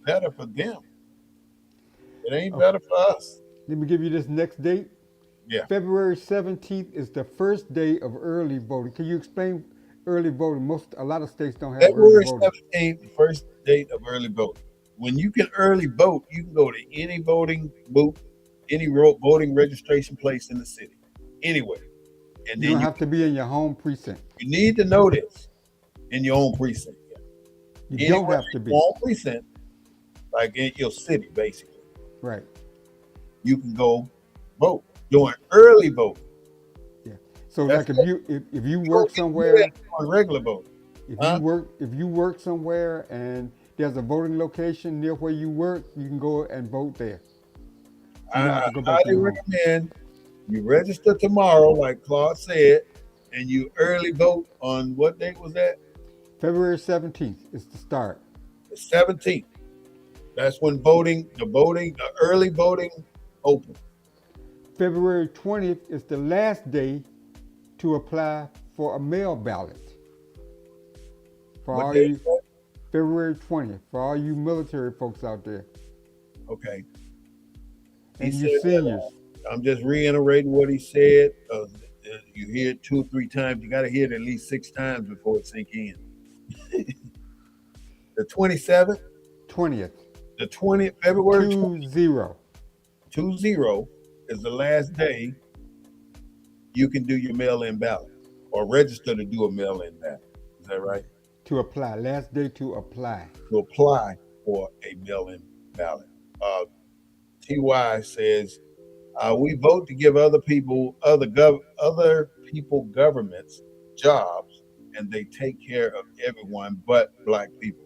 better for them. It ain't Okay, better for us. let me give you this next date. Yeah. February 17th is the first day of early voting. Can you explain early voting? A lot of states don't have early February voting. 17th, the first date of early voting. When you can early vote, you can go to any voting booth, any voting registration place in the city, anywhere. And You then don't have to be in your home precinct. you need to know this in your own precinct. You don't Anywhere have to in be. your own precinct, like in your city, basically, Right. you can go vote. Doing early voting. Yeah. So That's like it. if you You work don't get to do that somewhere, on regular voting. Huh? if you work somewhere and there's a voting location near where you work, you can go and vote there. You don't have I to go back to highly your home. recommend you register tomorrow, like Claude said, and you early vote on what date was that? February 17th is the start. The 17th. That's when the early voting open. February 20th is the last day to apply for a mail ballot. For What all day is you that? February 20th, for all you military folks out there Okay. He and you said that. seniors. I'm just reiterating what he said. You hear it 2 or 3 times. You got to hear it at least 6 times before it sink in. The 27th, 20th, the 20th, February 20. 20 is the last day you can do your mail-in ballot or register to do a mail-in ballot. Is that right? To apply. Last day to apply. To apply for a mail-in ballot. Uh, Ty says we vote to give other people governments jobs, and they take care of everyone but black people.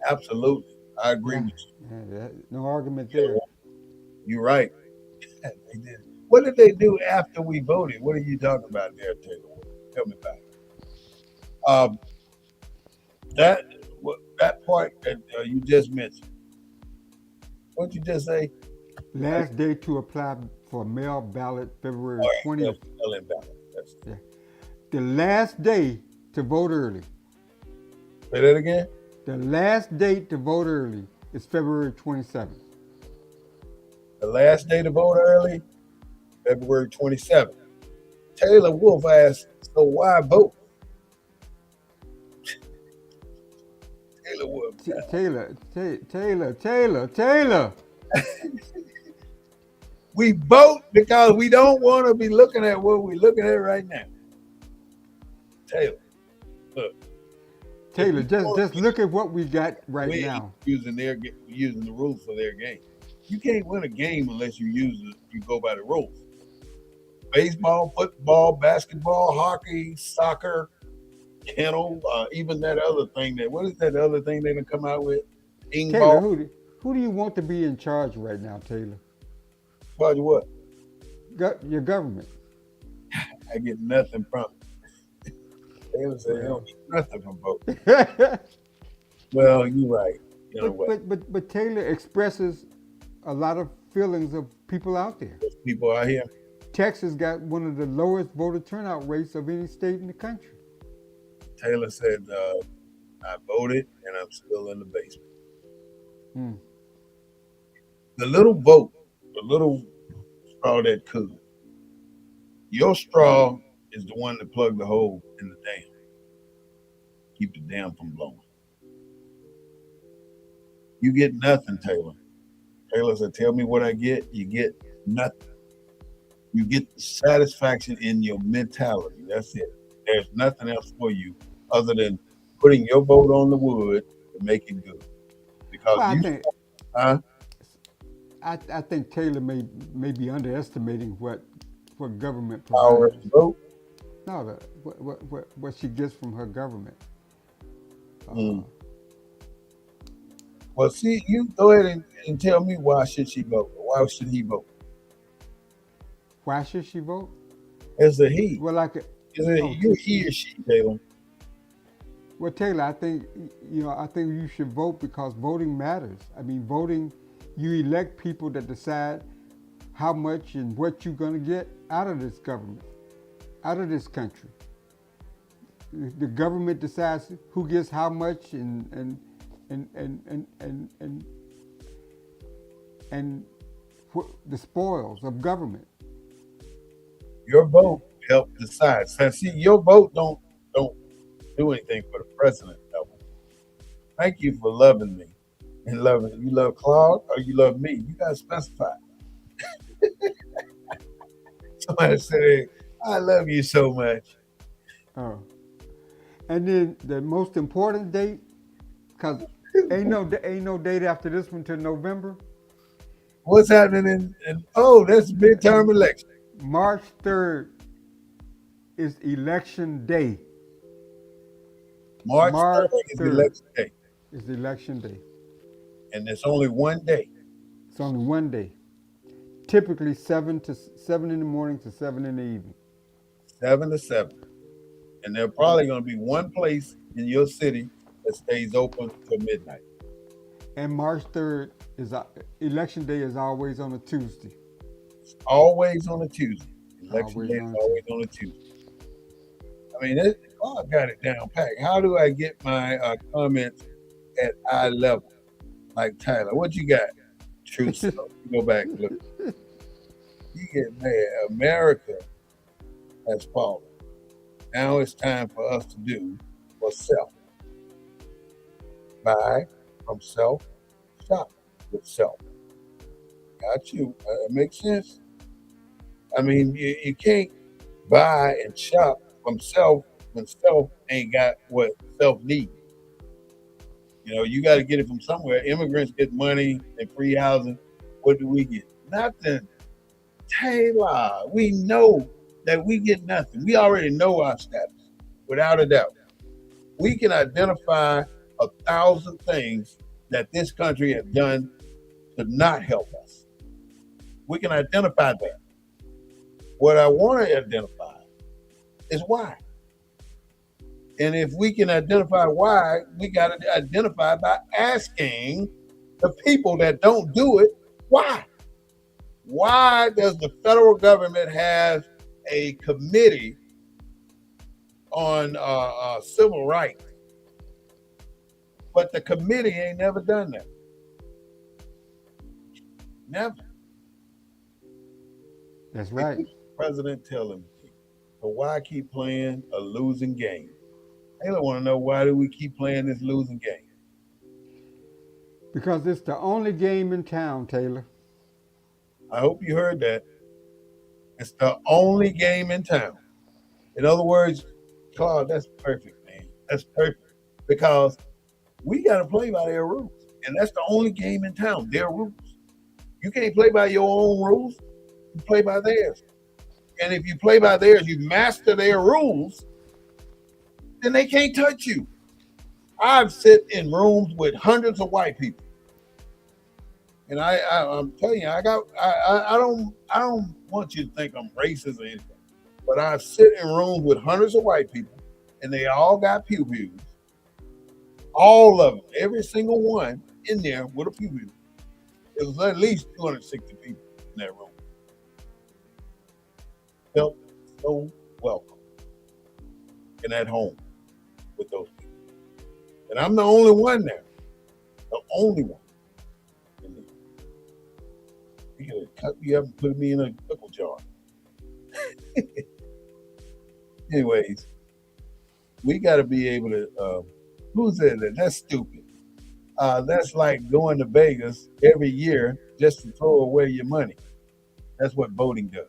Absolutely, I agree Yeah, with no argument you. there. You're right. They did. What did they do after we voted? What are you talking about there, Taylor? Tell me about it. Um, that that part that you just mentioned. What you just say? Last day to apply for mail ballot, All February right, 20th. mail-in ballot. That's it. Yeah. The last day to vote early. Say that again. The last date to vote early is February 27th. The last day to vote early, February 27th. Taylor Wolf asked, "So why vote?" Taylor Wolf. Taylor. We vote because we don't want to be looking at what we're looking at right now. Taylor, look. Taylor, just look at what we got right We're now. using the rules for their game. You can't win a game unless you go by the rules. Baseball, football, basketball, hockey, soccer, kennel, even that other thing what is that other thing they gonna come out with? Ping Taylor, ball. who do you want to be in charge right now, Taylor? Tell you what, Your government. I get nothing from it. Taylor said they Well, don't get nothing from voting. but, Well, you're right. In a way, but Taylor expresses a lot of feelings of people out there. there's people out here. Texas got one of the lowest voter turnout rates of any state in the country. Taylor said, I voted and I'm still in the basement. Hmm. The little vote, the little straw that could. Your straw is the one that plugged the hole in the dam. Keep the dam from blowing. You get nothing, Taylor. Taylor said, tell me what I get. You get nothing. You get the satisfaction in your mentality. That's it. There's nothing else for you other than putting your vote on the wood to make it good. Because Well, you, huh? I think Taylor may be underestimating what government Power of provides. the vote. No, what she gets from her government. Uh, Mm. Well, see, you go ahead and tell me why should she vote? Why should he vote? why should she vote? It's a he. Well, like, Is it oh, you, he or she, Taylor? well, Taylor, I think I think you should vote because voting matters. I mean, voting, you elect people that decide how much and what you're going to get out of this government, out of this country. The government decides who gets how much and and the spoils of government. Your vote help decide. So see, your vote don't do anything for the president level. Thank you for loving me and loving you. Love Claude or you love me? You gotta specify. Somebody say, "I love you so much." Oh, and then the most important date, because ain't no date after this one till November. What's happening in oh, that's midterm election. March 3rd is election day. March March 3rd is 3rd election day, is election day. and there's only one day, It's only one day. Typically 7 in the morning to 7 in the evening. 7 to 7, and there's probably going to be one place in your city that stays open till midnight. And March 3rd is election day is always on a Tuesday. It's always on a Tuesday. Election day Always is on a always Tuesday. on a Tuesday. I mean, God got it down pat. How do I get my comments at eye level? Like Tyler, what you got? True self. You go back and look. You get mad. America has fallen. Now it's time for us to do for self. Buy from self, shop with self. Got you. It makes sense. I mean, you can't buy and shop from self when self ain't got what self needs. You know, you got to get it from somewhere. Immigrants get money and free housing. What do we get? Nothing. Taylor, we know that we get nothing. We already know our status without a doubt. We can identify 1,000 things that this country has done to not help us. We can identify that. What I want to identify is why. And if we can identify why, we got to identify by asking the people that don't do it why. Why does the federal government have a committee on civil rights, but the committee ain't never done that? Never. That's They right. keep the president telling me. So why keep playing a losing game? They don't want to know why do we keep playing this losing game. Because it's the only game in town, Taylor. I hope you heard that. It's the only game in town. In other words, Claude, that's perfect, man. That's perfect. Because we got to play by their rules. And that's the only game in town, their rules. You can't play by your own rules, you play by theirs. And if you play by theirs, you master their rules, then they can't touch you. I've sit in rooms with hundreds of white people. And I'm telling you, I don't want you to think I'm racist or anything. But I've sit in rooms with hundreds of white people, and they all got pew pews. All of them, every single one in there with a pew pew. It was at least 260 people in that room. Felt so welcome and at home with those people. And I'm the only one there. The only one in there. You could have cut me up and put me in a pickle jar. Anyways, we got to be able to. Who said that? That's stupid. That's like going to Vegas every year just to throw away your money. That's what voting does.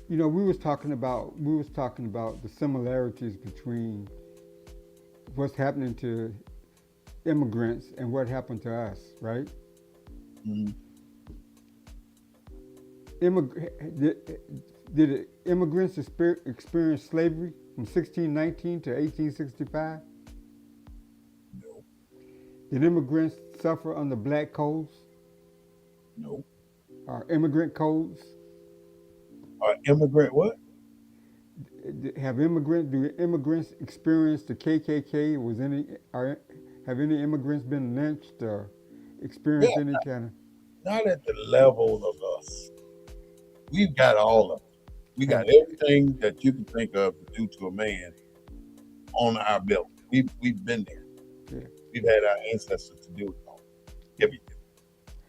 We was talking about the similarities between what's happening to immigrants and what happened to us, right? Mm-hmm. Immig- Did immigrants experience slavery from 1619 to 1865? No, Did immigrants suffer under black codes no. or immigrant codes? Immigrant what? Do immigrants experience the KKK? Have any immigrants been lynched or Yeah, experienced any kind of not at the level of us. We've got all of it. We got have? everything that you can think of to do to a man on our belt. We've been there. Yeah. We've had our ancestors to do it all. Everything.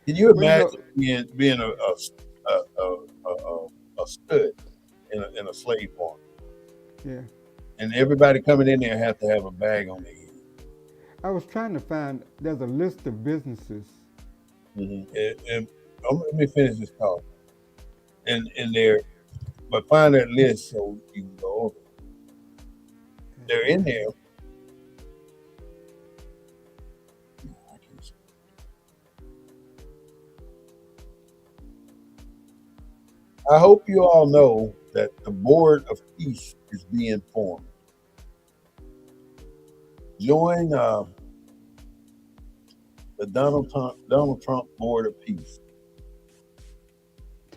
Can you Well, you know, imagine being a stud in a slave farm, yeah. and everybody coming in there have to have a bag on their head? I was trying to find. There's a list of businesses. And let me finish this call. And there, but find that list so you can go over it. They're in there. I can't say. I hope you all know that the Board of Peace is being formed. Join the Donald Trump Board of Peace.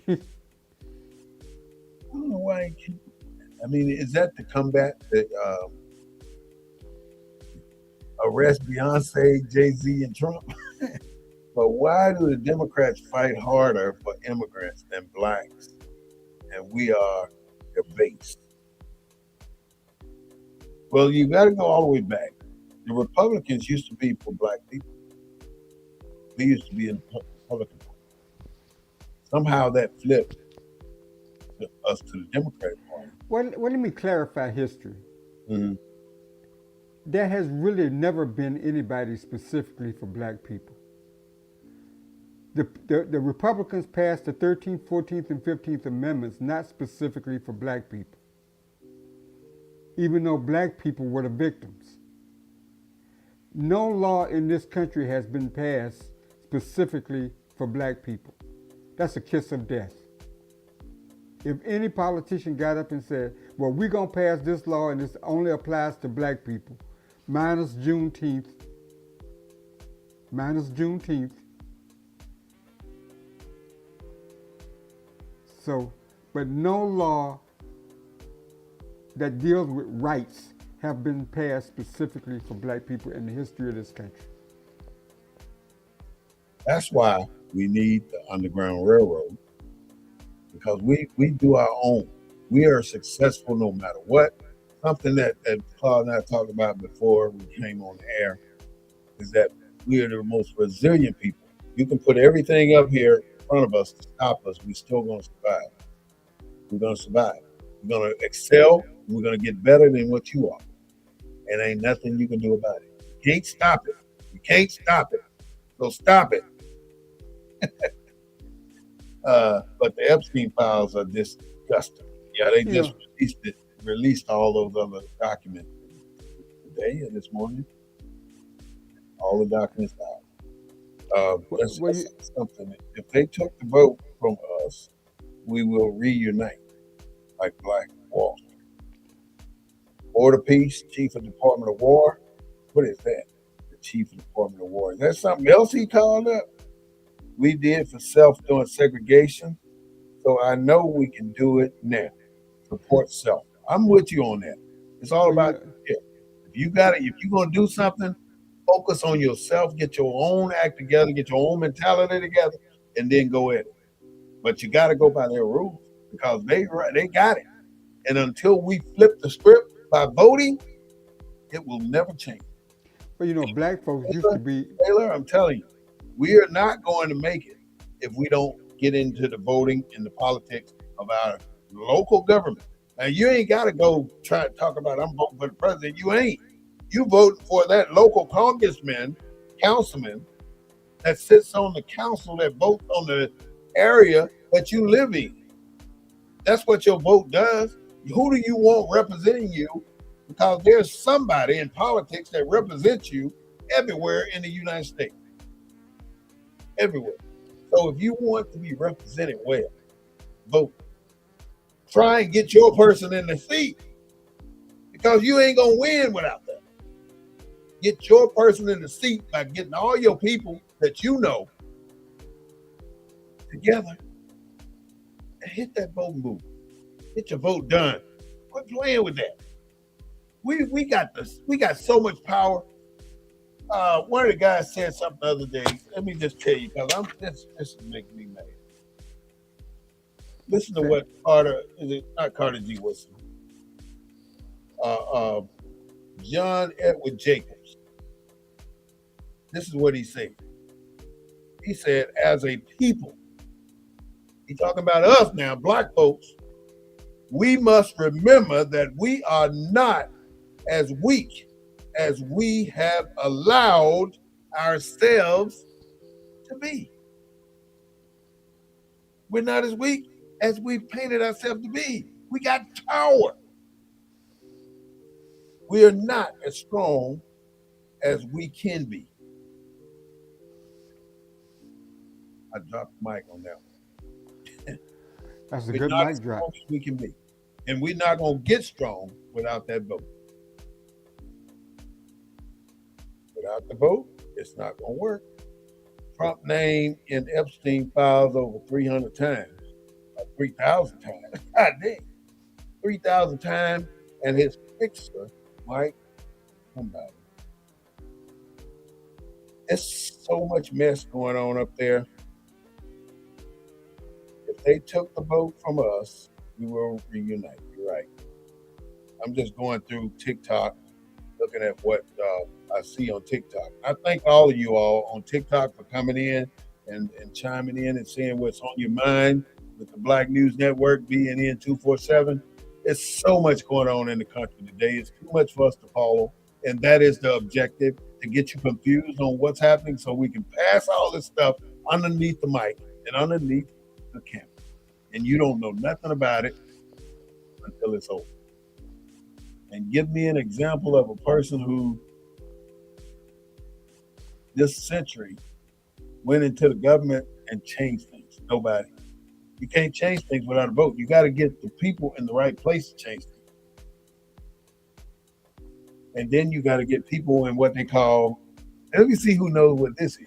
I don't know why. I mean, is that to combat the arrest Beyonce, Jay-Z, and Trump? But why do the Democrats fight harder for immigrants than blacks? And we are their base. Well, you got to go all the way back. The Republicans used to be for black people. We used to be in the Republican Party. Somehow that flipped us to the Democratic Party. Well, let me clarify history. Mm-hmm. There has really never been anybody specifically for black people. The Republicans passed the 13th, 14th, and 15th Amendments not specifically for black people, even though black people were the victims. No law in this country has been passed specifically for black people. That's a kiss of death. If any politician got up and said, well, we're going to pass this law and this only applies to black people, minus Juneteenth, So, but no law that deals with rights have been passed specifically for black people in the history of this country. That's why we need the Underground Railroad, because we do our own. We are successful no matter what. Something that Claude and I talked about before we came on the air is that we are the most resilient people. You can put everything up here in front of us to stop us. We're still going to survive. We're going to survive. We're going to excel. We're going to get better than what you are. And ain't nothing you can do about it. You can't stop it. You can't stop it. So stop it. But the Epstein files are disgusting. Yeah, they You just know, released all those other documents today or this morning. All the documents out. That's well, you, something. If they took the vote from us, we will reunite like Black Wall Street. Board of Peace, Chief of Department of War. What is that? The Chief of Department of War. Is that something else he called up? We did for self doing segregation. So I know we can do it now. Support self. I'm with you on that. It's all well, you about know, you. If you got it, if you're gonna do something, focus on yourself, get your own act together, get your own mentality together, and then go at it. But you gotta go by their rules because they got it. And until we flip the script by voting, it will never change. black folks used to Taylor, be. Taylor, I'm telling you, we are not going to make it if we don't get into the voting and the politics of our local government. Now, you ain't got to go try to talk about I'm voting for the president. You ain't. You vote for that local congressman, councilman that sits on the council that votes on the area that you live in. That's what your vote does. Who do you want representing you? Because there's somebody in politics that represents you everywhere in the United States. Everywhere. So if you want to be represented well, vote. try and get your person in the seat because you ain't gonna win without that. Get your person in the seat by getting all your people that you know together and hit that voting booth. Get your vote done. Quit playing with that. We got this. We got so much power. One of the guys said something the other day. Let me just tell you, because this is making me mad. Listen to Say, what Carter is it not Carter G. Woodson, uh, uh, John Edward Jacobs. This is what he said. He said, as a people, he's talking about us now, black folks. We must remember that we are not as weak as we have allowed ourselves to be. We're not as weak as we've painted ourselves to be. We got power. We are not as strong as we can be. I dropped the mic on that one. that's a We're good not as mic drop. strong as we can be. And we're not going to get strong without that vote. Without the vote, it's not going to work. Trump name in Epstein files over 300 times, 3,000 times. God damn. 3,000 times. And his fixer, Mike, somebody. There's so much mess going on up there. If they took the vote from us, we will reunite. You're right. I'm just going through TikTok, looking at what I see on TikTok. I thank all of you all on TikTok for coming in and chiming in and saying what's on your mind with the Black News Network, BNN 247. There's so much going on in the country today. It's too much for us to follow. And that is the objective, to get you confused on what's happening so we can pass all this stuff underneath the mic and underneath the camera. And you don't know nothing about it until it's over. And give me an example of a person who this century went into the government and changed things. Nobody. You can't change things without a vote. You got to get the people in the right place to change things. And then you got to get people in what they call, let me see who knows what this is.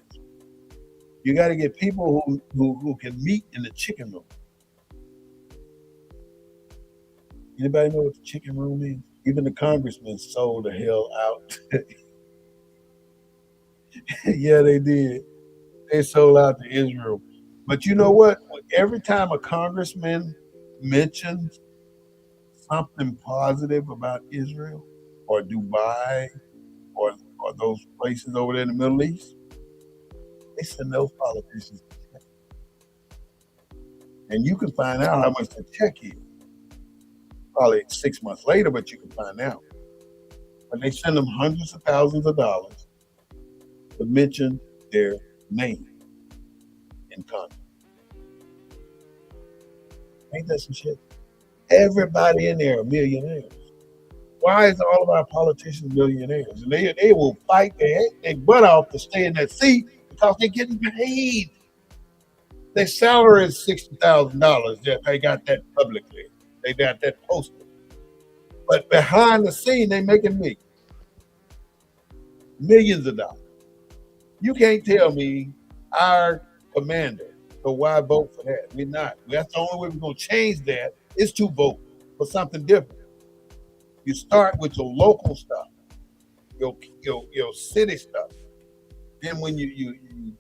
You got to get people who can meet in the chicken room. Anybody know what the chicken room is? Even the congressmen sold the hell out. Yeah, they did. They sold out to Israel. But you know what? Every time a congressman mentions something positive about Israel or Dubai or those places over there in the Middle East, they send those politicians to check. And you can find out how much the check is. Probably 6 months later, but you can find out. But they send them hundreds of thousands of dollars to mention their name in Congress. Ain't that some shit? Everybody in there are millionaires. Why is all of our politicians millionaires? And they will fight their butt off to stay in that seat because they're getting paid. Their salary is $60,000. They got that publicly. They got that posted. But behind the scene, they making millions of dollars. You can't tell me our commander. So why vote for that? We're not. That's the only way we're going to change that is to vote for something different. You start with your local stuff, your city stuff. Then when you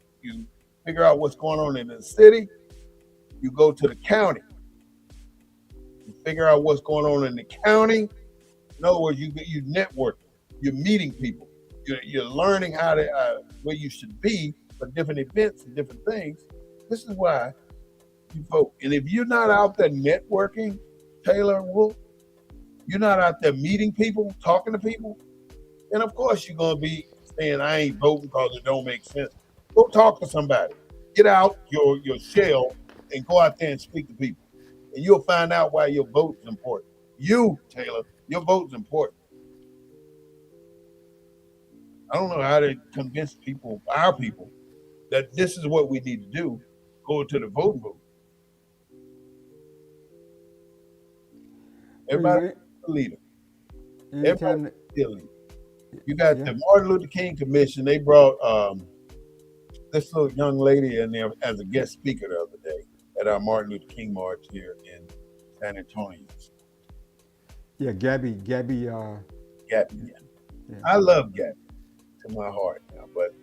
figure out what's going on in the city, you go to the county. You figure out what's going on in the county. In other words, you networking. You're meeting people. You're learning how to where you should be for different events and different things. This is why you vote. And if you're not out there networking, Taylor Wolf, you're not out there meeting people, talking to people, then of course you're gonna be saying I ain't voting because it don't make sense. Go talk to somebody. Get out your shell and go out there and speak to people. And you'll find out why your vote is important. You, Taylor, your vote is important. I don't know how to convince people, our people, that this is what we need to do. Go to the voting booth. Everybody a leader. Everybody anytime that, be a leader. You got yeah, the Martin Luther King Commission. They brought this little young lady in there as a guest speaker the other day at our Martin Luther King march here in San Antonio. yeah, Gabby, Gabby. yeah, Yeah. yeah. I love Gabby to my heart now, but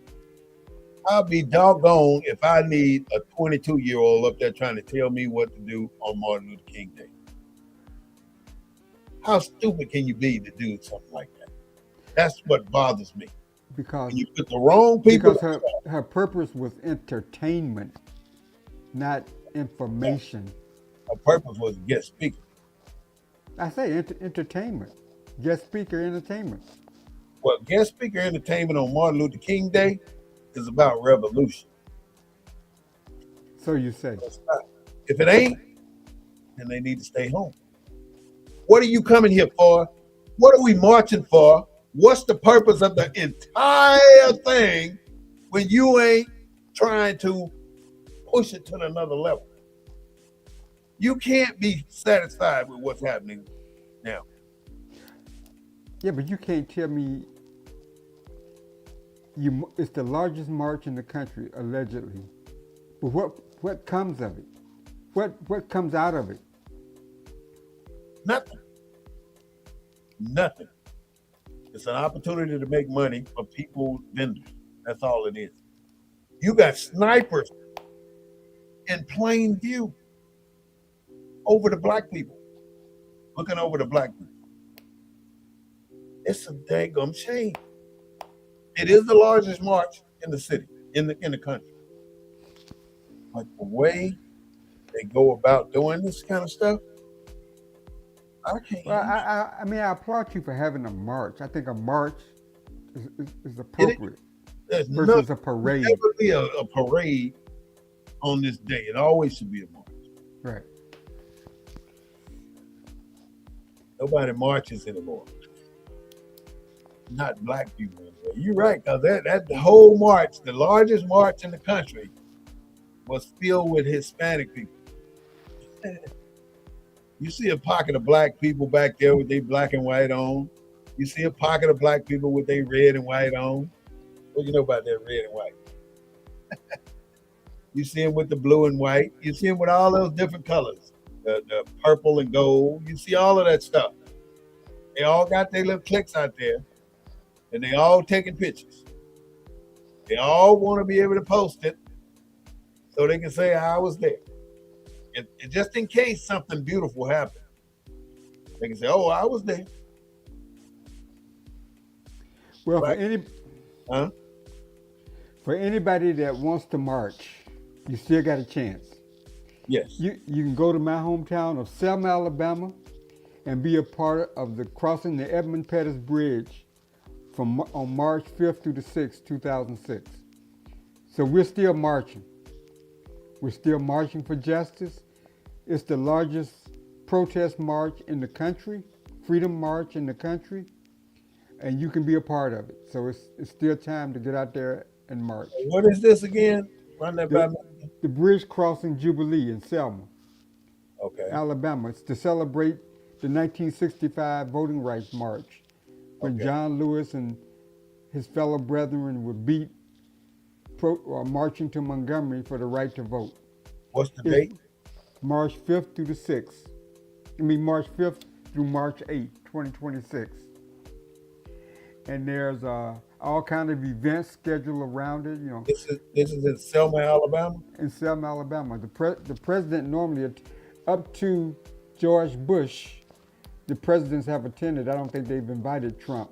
I'll be doggone if I need a 22-year-old up there trying to tell me what to do on Martin Luther King Day. How stupid can you be to do something like that? That's what bothers me. because When you put the wrong people, because her purpose was entertainment, not information. her purpose was guest speaker. I say entertainment, guest speaker entertainment. Well, guest speaker entertainment on Martin Luther King Day is about revolution. So you say. It's not. If it ain't, then they need to stay home. What are you coming here for? What are we marching for? What's the purpose of the entire thing when you ain't trying to push it to another level? You can't be satisfied with what's happening now. Yeah, but you can't tell me it's the largest march in the country allegedly. But what comes of it? What comes out of it? Nothing. Nothing. It's an opportunity to make money for people, vendors. That's all it is. You got snipers in plain view over the black people, looking over the black people. It's a daggum shame. It is the largest march in the city, in the country. But the way they go about doing this kind of stuff, I can't Well, handle I mean, I applaud you for having a march. I think a march is it. appropriate There's nothing versus a should parade. ever be a parade on this day. It always should be a march. Right. Nobody marches anymore. Not black people anymore. You're right, because that whole march, the largest march in the country, was filled with Hispanic people. You see a pocket of black people back there with their black and white on. You see a pocket of black people with their red and white on. What do you know about that red and white? You see them with the blue and white. You see them with all those different colors, the purple and gold. You see all of that stuff. They all got their little cliques out there, and they all taking pictures. They all want to be able to post it so they can say I was there. Just in case something beautiful happened, they can say, "Oh, I was there." Well, Right? Huh? for anybody that wants to march, you still got a chance. Yes. You can go to my hometown of Selma, Alabama, and be a part of the crossing the Edmund Pettus Bridge on March 5th through the 6th, 2006. So we're still marching. We're still marching for justice. It's the largest protest march in the country, freedom march in the country, and you can be a part of it. So it's still time to get out there and march. What is this again? Run that by The, me. the Bridge Crossing Jubilee in Selma, Okay. Alabama. It's to celebrate the 1965 Voting Rights March when Okay. John Lewis and his fellow brethren were marching to Montgomery for the right to vote. What's the It's date? March 5th through the 6th. March 5th through March 8th, 2026. And there's all kind of events scheduled around it. This is in Selma, Alabama. In Selma, Alabama. The president normally, up to George Bush, the presidents have attended. I don't think they've invited Trump.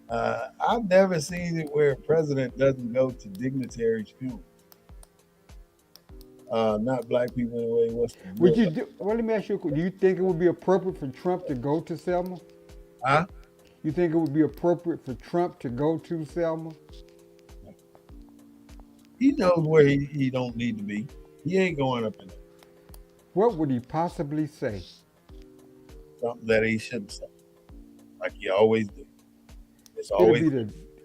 I've never seen it where a president doesn't go to dignitaries' funerals. Not black people anyway. What's the Would deal? you do? Well, let me ask you. Do you think it would be appropriate for Trump to go to Selma? Huh? You think it would be appropriate for Trump to go to Selma? He knows where he don't need to be. He ain't going up in there. What would he possibly say? Something that he shouldn't say, like he always do. It's It'll always be the.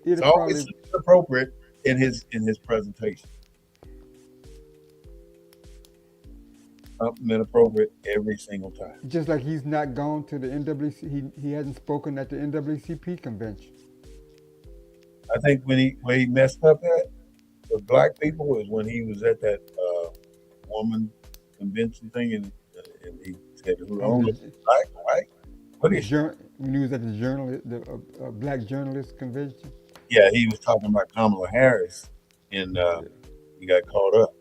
it's It'll always probably. appropriate in his presentation. something inappropriate every single time. Just like he's not gone to the NWC, he hasn't spoken at the NAACP convention. I think when he messed up at with black people was when he was at that woman convention thing, and he said, "Who On only the black, white? What is?" when he was at the journalist, the black journalist convention. Yeah, he was talking about Kamala Harris, and he got caught up.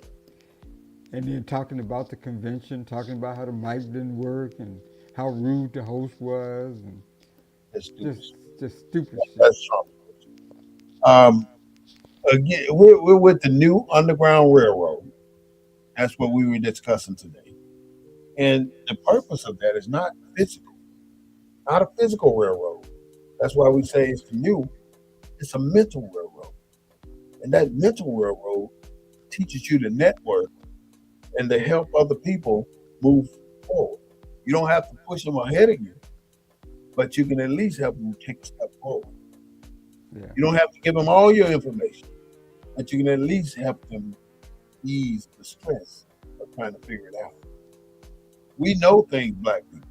And then talking about the convention, talking about how the mic didn't work and how rude the host was, and That's stupid. just just stupid shit. That's Trump. Um, again, we're with the new Underground Railroad. That's what we were discussing today. And the purpose of that is not physical, not a physical railroad. That's why we say it's the new, it's a mental railroad. And that mental railroad teaches you to network and to help other people move forward. You don't have to push them ahead of you, but you can at least help them take a step forward. Yeah. You don't have to give them all your information, but you can at least help them ease the stress of trying to figure it out. We know things, black people.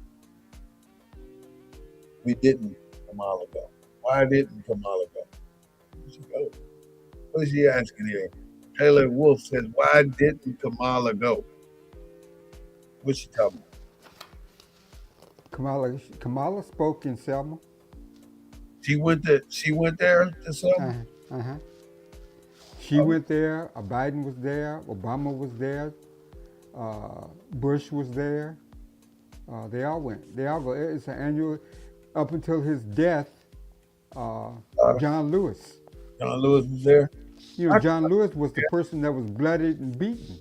We didn't Kamala go. Why didn't Kamala go? Where'd she go? What's she asking here? Taylor Wolf says, why didn't Kamala go? What's she talking about? Kamala spoke in Selma. She went there to Selma? Uh-huh. She Oh, went there. Biden was there. Obama was there. Bush was there. They all went. They all go. It's an annual, up until his death. John Lewis. John Lewis was there? You know, I, John Lewis was the person that was bloodied and beaten.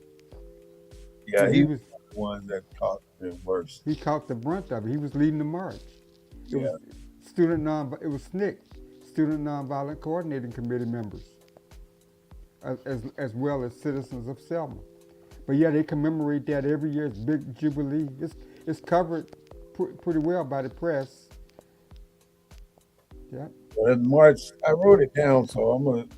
yeah, Yeah, he was the one that caught the worst. he caught the brunt of it. He was leading the march. It Yeah. was it was SNCC, Student Nonviolent Coordinating Committee members, as well as citizens of Selma. But yeah, they commemorate that every year. It's big jubilee. It's covered pretty well by the press. Yeah. Well, in March, I wrote it down, so I'm going to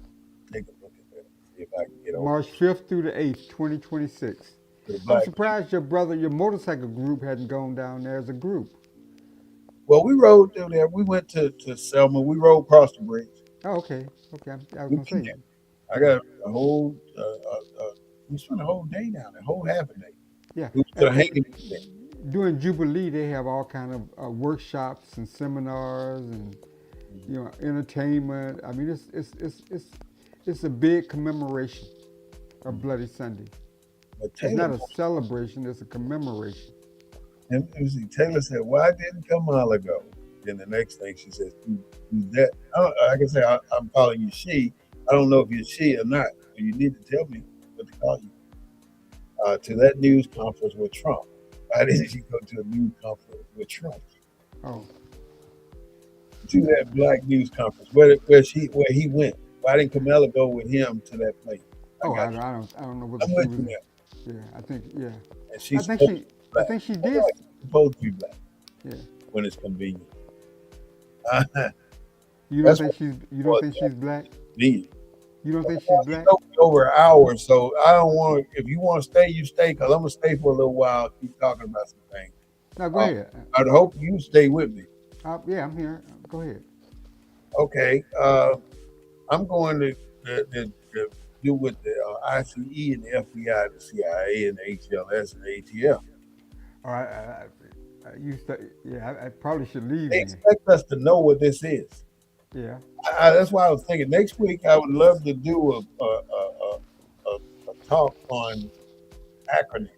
take a look at that, see if I can get over March 5th through the 8th, 2026. to the I'm black people. surprised your motorcycle group hadn't gone down there as a group. Well, we rode through there. We went to Selma. We rode across the bridge. Oh, okay. Okay. I was We've gonna been say, there. I yeah, got a whole, we spent a whole day down there, whole half a day. yeah. We went to the hanging thing. During Jubilee, they have all kind of workshops and seminars and entertainment. I mean, it's a big commemoration of Bloody Sunday. But It's Taylor, not a celebration; it's a commemoration. Taylor said, "Why didn't Kamala go?" Then the next thing she says, "Who's that?" I can say I'm calling you she. I don't know if you're she or not. So you need to tell me what to call you. To that news conference with Trump. Why didn't she go to a news conference with Trump? Oh, To that black news conference where he went. Why didn't Kamala go with him to that place? I oh, got you. I don't know whether I'm she with was you in. now. Yeah, I think yeah, And I she's think supposed to she, be I black. think she That's did. right. She's supposed to be black Yeah. when it's convenient. That's what You don't was think she's black? convenient. You don't think she's He's black? over an hour, so I don't want. If you want to stay, you stay. Cause I'm gonna stay for a little while. Keep talking about some things. No, go Uh, ahead. I'd hope you stay with me. Yeah, I'm here. Go ahead. Okay. I'm going to do with the ICE and the FBI, the CIA, and the HLS and the ATF. All right. Yeah, I probably should leave They then. expect us to know what this is. Yeah. That's why I was thinking next week I would love to do a talk on acronyms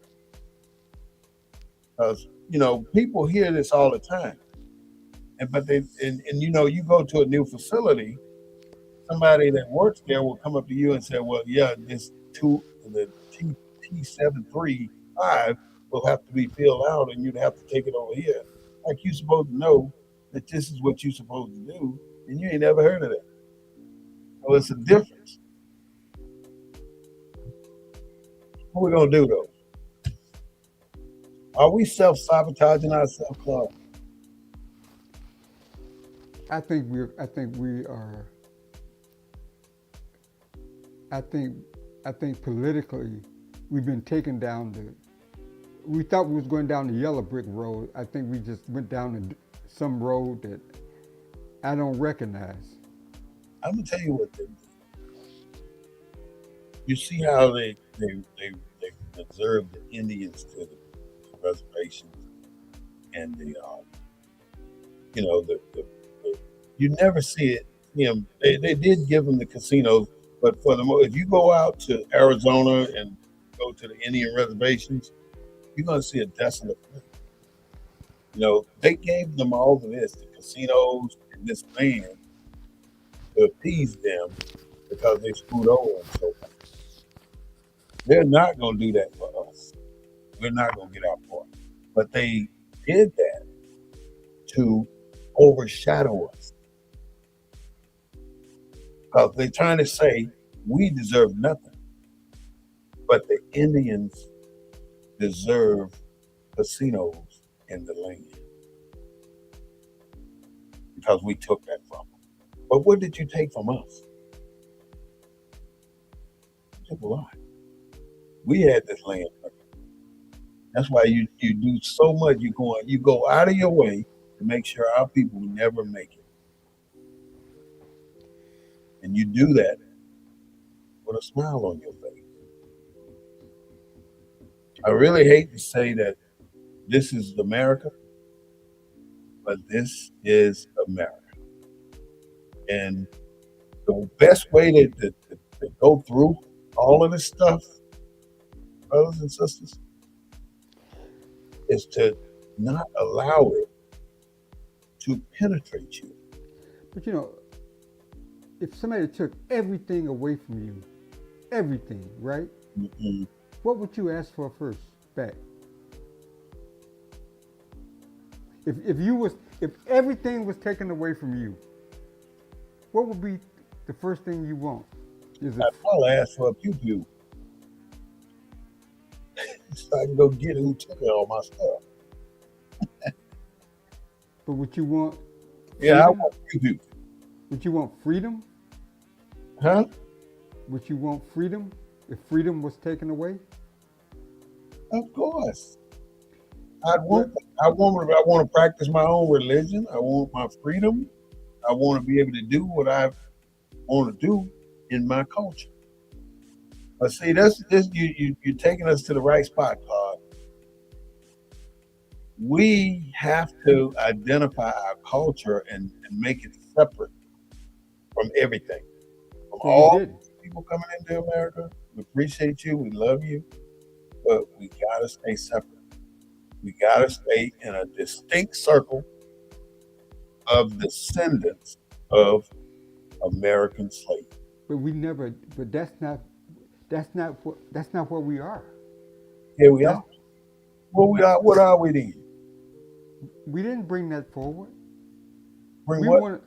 because people hear this all the time, and you go to a new facility, somebody that works there will come up to you and say, well, yeah, the T735 will have to be filled out, and you'd have to take it over here. Like you're supposed to know that this is what you're supposed to do, and you ain't never heard of that. So it's a difference. What we gonna do though? Are we self-sabotaging ourselves, Clark? I think we are. I think politically, we've been taken down we thought we was going down the yellow brick road. I think we just went down some road that I don't recognize. I'm gonna tell you what they do. You see how they observe the Indians to the reservations and the you never see it. They did give them the casinos, but for the if you go out to Arizona and go to the Indian reservations, you're gonna see a desolate place. They gave them all of this, the casinos and this land to appease them because they screwed over them so much. They're not gonna do that for us. We're not gonna get our part. But they did that to overshadow us because they're trying to say we deserve nothing, but the Indians deserve casinos in the land because we took that from them. But what did you take from us? You took a lot. We had this land. That's why you do so much. You go out of your way to make sure our people will never make it, and you do that with a smile on your face. I really hate to say that this is America, but this is America. And the best way to go through all of this stuff, brothers and sisters, is to not allow it to penetrate you. But if somebody took everything away from you, everything, right? Mm-mm. What would you ask for first back? If everything was taken away from you, what would be the first thing you want? Is it? I'd probably ask for a pew pew so I can go get who took all my stuff. But would you want Yeah, I freedom? want pew pew. Would you want freedom? Huh? Would you want freedom if freedom was taken away? Of course. I'd But want I want to practice my own religion. I want my freedom. I want to be able to do what I want to do in my culture. But see, that's this you're taking us to the right spot, Todd. We have to identify our culture and make it separate from everything. From but we all didn't. people coming into America, we appreciate you, we love you, but we gotta stay separate. We gotta stay in a distinct circle of descendants of American slaves. But we never. But that's not. That's not what we are. Here we That's are. What we are. What are we then? we didn't bring that forward. Bring We what? want,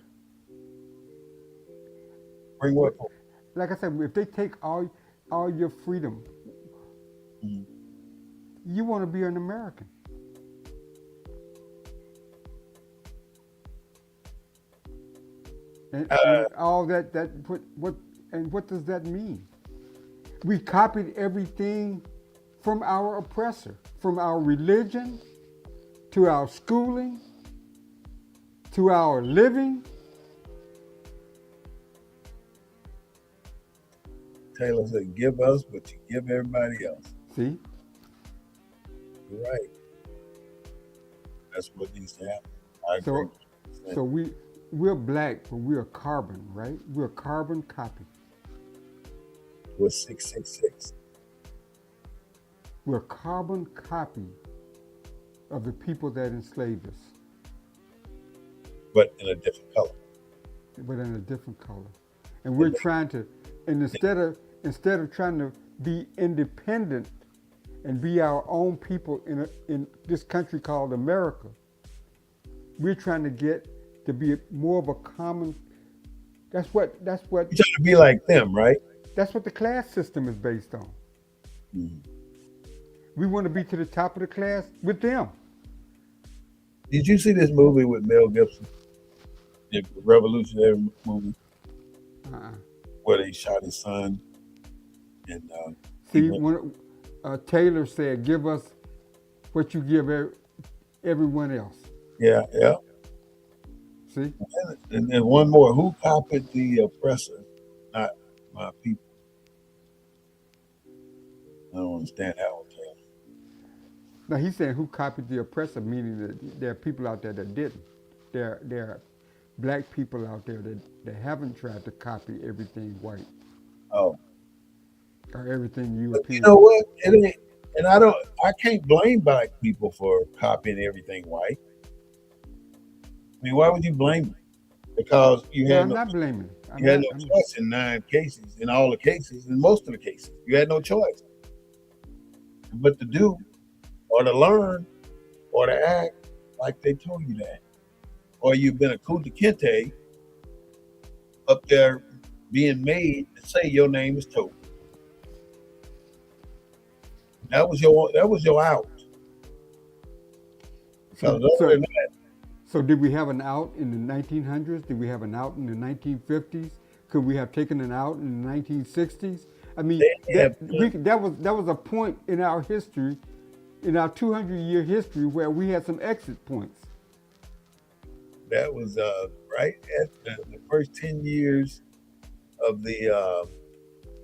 Bring what? For? like I said, if they take all your freedom, Mhm. you want to be an American, and Uh, all that what does that mean? We copied everything from our oppressor, from our religion to our schooling to our living. Taylor said, "Give us, but you give everybody else." See, You're right. That's what needs to happen. I agree. so so we're black, but we're carbon, right? We're a carbon copy. With 666. We're a carbon copy of the people that enslaved us, But in a different color. but in a different color. And we're trying to, and instead of trying to be independent and be our own people in this country called America, we're trying to get to be more of a common. You're trying to be like them, right? That's what the class system is based on. Mhm. We want to be to the top of the class with them. Did you see this movie with Mel Gibson? The revolutionary movie Uh-uh. where they shot his son and he See, went. when Taylor said, "Give us what you give everyone else. Yeah, yeah. See? And then one more. Who copied the oppressor? Not my people. I don't understand that one, Taylor. Now he's saying who copied the oppressor, meaning that there are people out there that didn't. There are black people out there that haven't tried to copy everything white Oh, or everything but you know European. what? It ain't, and I don't. I can't blame black people for copying everything white. I mean, why would you blame them? Because No, I'm not blaming. I'm you had not. no I'm. choice in 9 cases, in all the cases, in most of the cases, you had no choice but to do or to learn or to act like they told you that, or you've been a kunta kinte up there being made to say your name is Toby. That was your out. Because So other so than so did we have an out in the 1900s? Did we have an out in the 1950s? Could we have taken an out in the 1960s? I mean, they have that was a point in our history, in our 200-year history, where we had some exit points. that was right at the first 10 years of the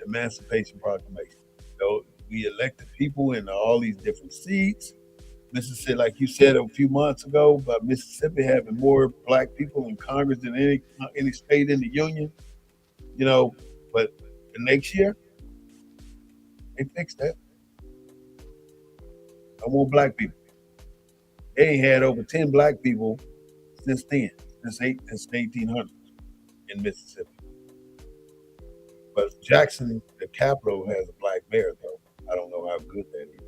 Emancipation Proclamation. So we elected people in all these different seats. Mississippi, like you said a few months ago, about Mississippi having more black people in Congress than any state in the union. You know, but the next year they fixed that. No more black people. They ain't had over 10 black people since then, since the 1800s in Mississippi. But Jackson, the capital, has a black mayor though. I don't know how good that is.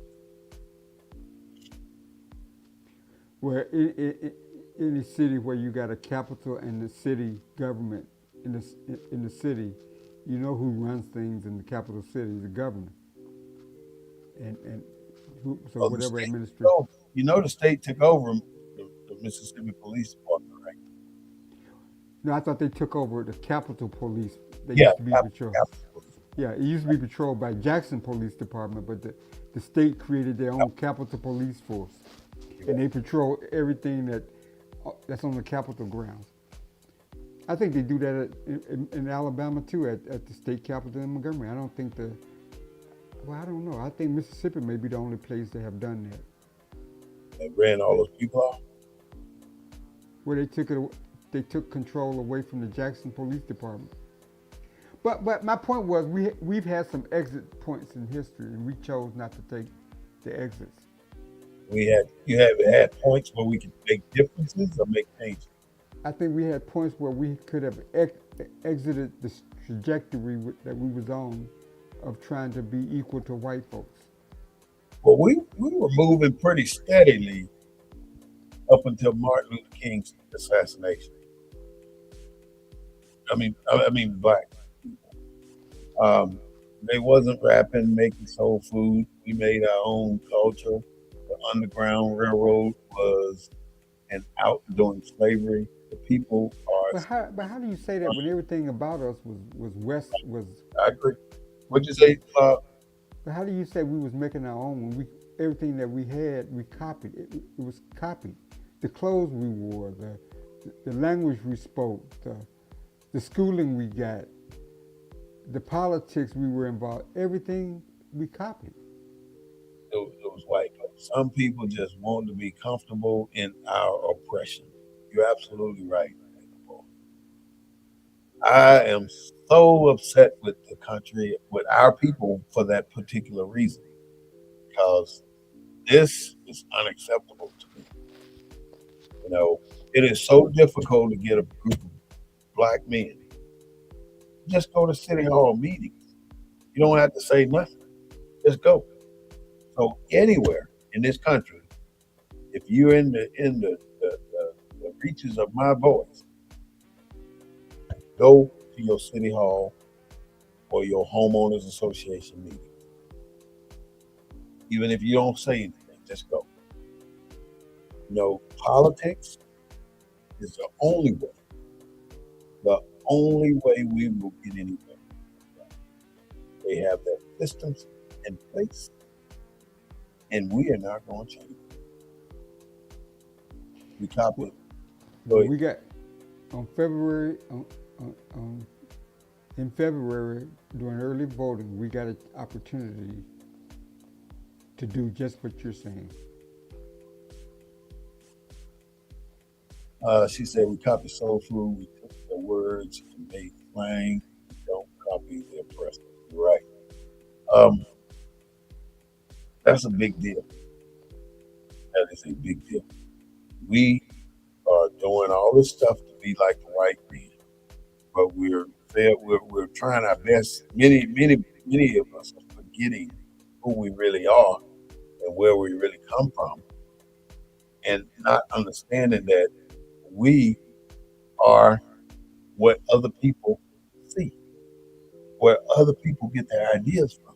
Where in a city where you got a capital and the city government in the city, you know who runs things in the capital city, the governor, and so Oh, the whatever state administration. took over. You know, the state took over the Mississippi Police Department, right? No, I thought they took over the Capitol Police. They Yeah, used to be patrol. Capitol Police. Yeah, it used to be patrolled by Jackson Police Department, but the state created their own Capitol Police Force, You're and right. they patrol everything that's on the Capitol grounds. I think they do that in Alabama too, at the state capitol in Montgomery. I don't think well, I don't know. I think Mississippi may be the only place they have done that, They ran all those people off. where they took control away from the Jackson Police Department. But my point was we've had some exit points in history, and we chose not to take the exits. You have had points where we could make differences or make changes. I think we had points where we could have exited the trajectory that we was on of trying to be equal to white folks. But we were moving pretty steadily up until Martin Luther King's assassination. I mean, black. They wasn't rapping, making soul food. We made our own culture. The Underground Railroad was an out during slavery. The people are. But how do you say that when everything about us was west was I agree. What'd you say? but how do you say we was making our own when we everything that we had we copied it was copied, the clothes we wore, the language we spoke, the schooling we got, the politics we were involved, everything we copied. It was white folks. Some people just want to be comfortable in our oppression. You're absolutely right. I am so upset with the country, with our people for that particular reason, because this is unacceptable to me. You know, it is so difficult to get a group of black men. Just go to city hall meetings. You don't have to say nothing. Just go. So anywhere in this country, if you're in the reaches of my voice, go to your city hall or your homeowners association meeting. Even if you don't say anything, just go. You know, politics is the only way we will get anywhere. They have their systems in place, and we are not going to change. We copied. Well, Go well, ahead. we got on February on in February during early voting, we got an opportunity to do just what you're saying. She said we copy soul food. We took their words and made slang. We don't copy the oppressor. You're right. Um, that's a big deal. That is a big deal. We are doing all this stuff to be like the white man, but we're trying our best. Many of us are forgetting who we really are and where we really come from, and not understanding that we are what other people see, where other people get their ideas from,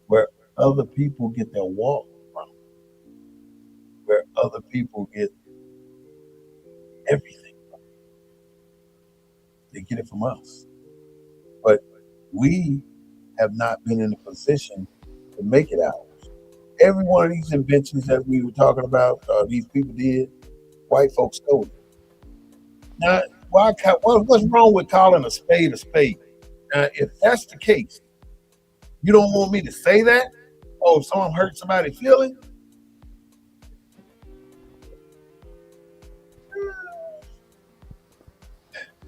where other people get their walk from, where other people get everything. They get it from us. But we have not been in a position to make it ours. Every one of these inventions that we were talking about, these people did, white folks stole it. Now, what's wrong with calling a spade a spade? Now, if that's the case, you don't want me to say that? Oh, if someone hurt somebody's feeling?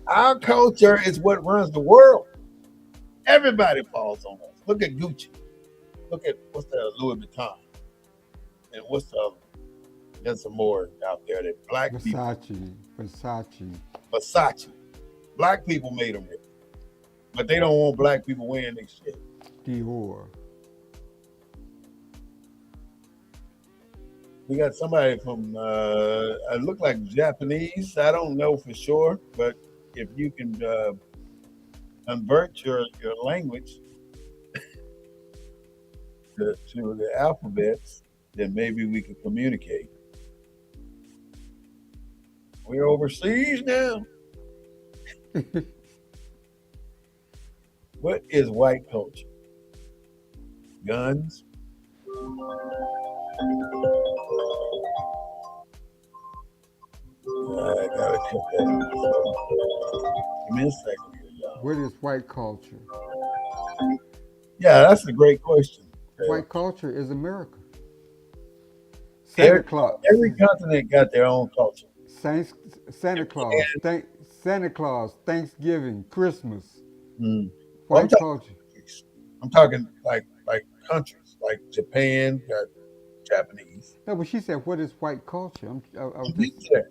Our culture is what runs the world. Everybody falls on us. Look at Gucci. Look at what's that Louis Vuitton, and what's the other? There's some more out there that black people. Versace. Versace. Black people made them rich, but they don't want black people wearing their shit. Dior. We got somebody from it look like Japanese. I don't know for sure, but if you can convert your language to the alphabets, then maybe we can communicate. We're overseas now. What is white culture? Guns. I gotta check that. Give me a second here, y'all. What is white culture? Yeah, that's a great question, Taylor. White culture is America. Every, Santa Claus. every continent got their own culture. Saints, Santa Claus. Santa Claus. Thanksgiving. Christmas. Mm. Well, White culture. I'm talking like countries, like Japan got Japanese. No, but she said, "What is white culture?" I was I'm just getting to that.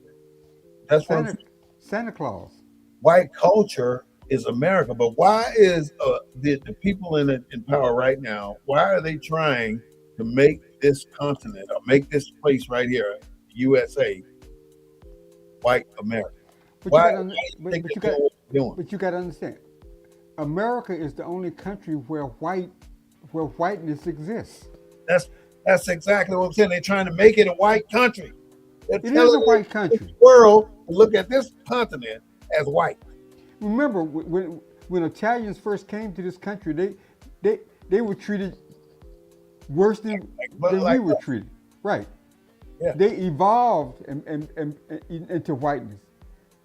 That's what I'm Santa saying. Santa Claus. White culture is America, but why is the people in power right now? Why are they trying to make this continent or make this place right here, USA, white America? But you Why got do to, you think they're doing what they're doing? but you got to understand. America is the only country where whiteness exists. That's that's exactly what I'm saying. They're trying to make it a white country. They're It is a telling white the country. world to look at this continent as white. Remember when Italians first came to this country, they they were treated worse But than we like were treated. Right. yeah, They evolved into whiteness.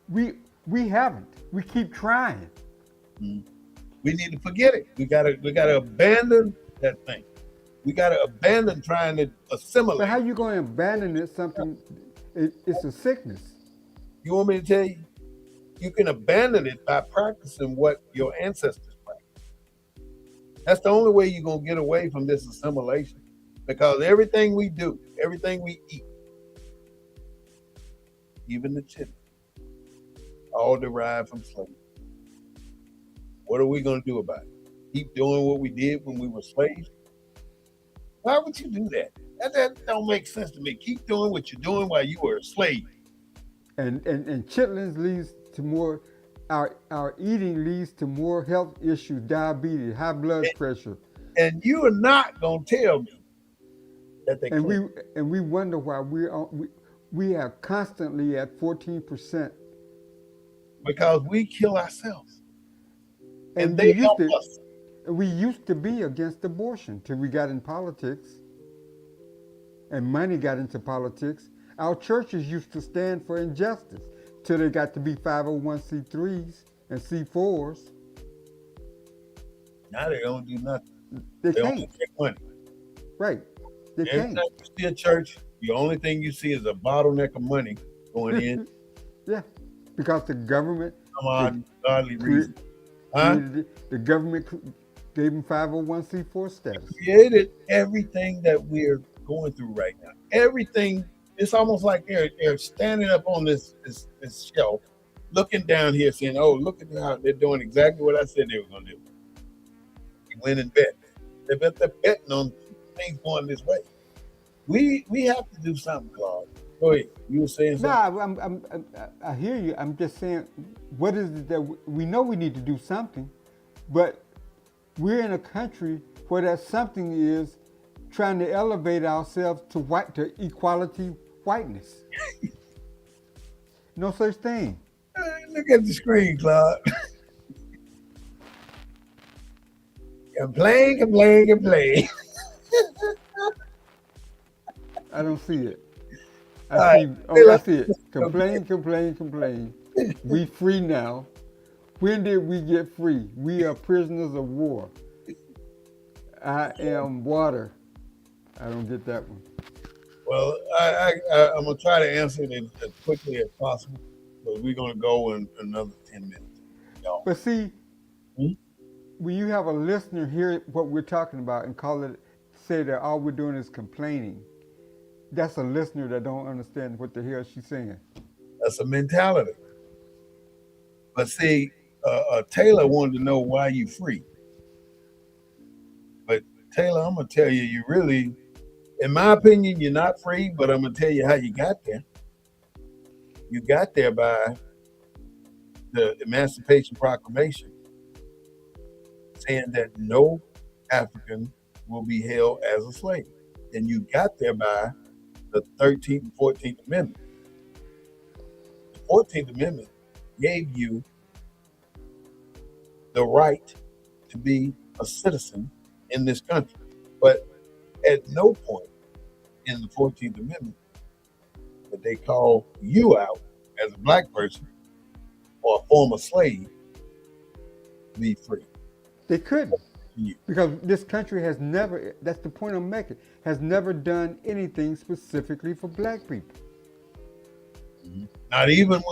We we haven't. We keep trying. mm, we need to forget it. We gotta abandon that thing. We gotta abandon trying to But how assimilate. you going to abandon it? Something? It's a sickness. You want me to tell you? You can abandon it by practicing what your ancestors practiced. That's the only way you're gonna get away from this assimilation. Because everything we do, everything we eat, even the chicken, all derived from slavery. What are we gonna do about it? Keep doing what we did when we were slaves? Why would you do that? That don't make sense to me. Keep doing what you're doing while you were a slave. And chitlins leads to more. Our eating leads to more health issues, diabetes, high blood pressure, And you are not gonna tell me that they and clean we wonder why we are constantly at 14%. because we kill ourselves and And they help us. we used to be against abortion till we got in politics and money got into politics. Our churches used to stand for injustice till they got to be 501c3s and C4s. Now they don't do nothing. They They only can't. take money. Right. They Every can't. time you see a church, the only thing you see is a bottleneck of money going in. Yeah. Because the government Some odd godly cre- reason. Huh? created it. The government gave them 501c4 status. Created everything that we're going through right now. Everything. It's almost like they're standing up on this shelf, looking down here, saying, "Oh, look at how they're doing exactly what I said they were going to do." You win and bet. They're betting on things going this way. We have to do something, Claude. Go ahead. You were saying No, something. I hear you. I'm just saying, what is it that we know we need to do something, but we're in a country where that something is trying to elevate ourselves to equality whiteness. No such thing. Look at the screen, Claude. Complain, complain, complain. I don't see it. All I right. see. Hey, Oh, I let's see it. complain. Complain, complain, complain. We free now. When did we get free? We are prisoners of war. I am water. I don't get that one. Well, I'm gonna try to answer it as quickly as possible, but we're gonna go in another 10 minutes, y'all. But see, Hmm? when you have a listener hear what we're talking about and say that all we're doing is complaining, that's a listener that don't understand what the hell she's saying. That's a mentality. But see, Taylor wanted to know why you free. But Taylor, I'm gonna tell you, you really, in my opinion, you're not free. But I'm gonna tell you how you got there. You got there by the Emancipation Proclamation, saying that no African will be held as a slave, and you got there by the 13th and 14th Amendment. The 14th Amendment gave you the right to be a citizen in this country. But at no point in the 14th Amendment did they call you out as a black person or a former slave to be free. They couldn't. You. Because this country has never, that's the point I'm making, has never done anything specifically for black people. Not even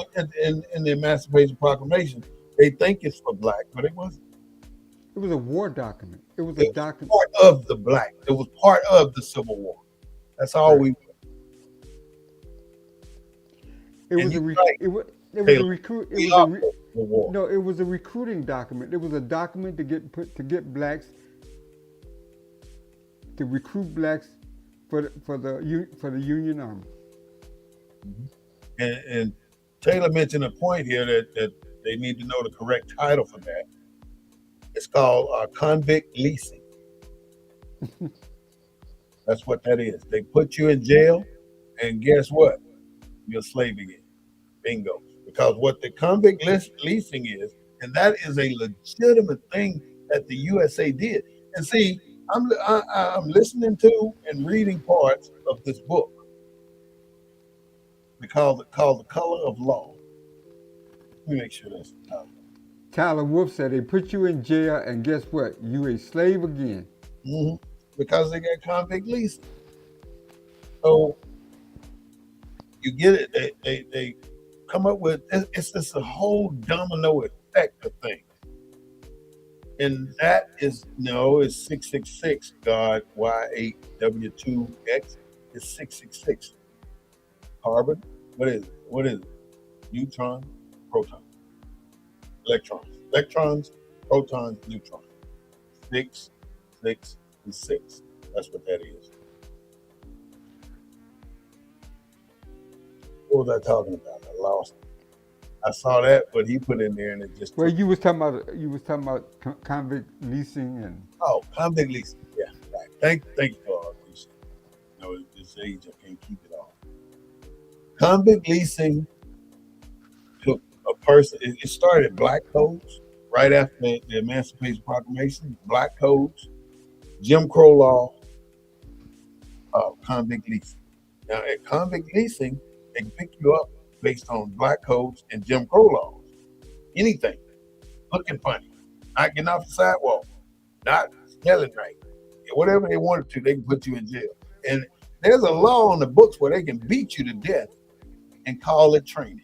in the Emancipation Proclamation, they think it's for black, but it wasn't. It was a war document. It was a It was document. part of the black. It was part of the Civil War. That's all Right. It was right, it was Taylor, a recruit. It we was are a re, for the war. no. It was a recruiting document. It was a document to get blacks to recruit blacks for the Union Army. And Taylor mentioned a point here that they need to know the correct title for that. It's called convict leasing. That's what that is. They put you in jail, and guess what? You're a slave again. Bingo. Because what the convict leasing is, and that is a legitimate thing that the USA did. And see, I'm listening to and reading parts of this book called The Color of Law. Let me make sure that's the title. Tyler Wolf said they put you in jail, and guess what? You a slave again. Mm-hmm. Because they got convict leasing. So you get it. They come up with it's just a whole domino effect of things. And that is it's 666 God Y8W2X is 666. Carbon, what is it? What is it? Neutron, proton, electrons. Electrons, protons, neutrons. 6, 6, and 6. That's what that is. What was I talking about? I lost it. I saw that, but he put in there and it just. Well, you was talking about convict leasing and. Oh, convict leasing. Yeah, right. Thank you for all this. At this age, I can't keep it all. Convict leasing took a person. It started at black codes right after the Emancipation Proclamation. Black codes, Jim Crow law, convict leasing. Now, at convict leasing, they pick you up based on black codes and Jim Crow laws. Anything, looking funny, not getting off the sidewalk, not smelling right, whatever they wanted to, they can put you in jail. And there's a law on the books where they can beat you to death and call it training.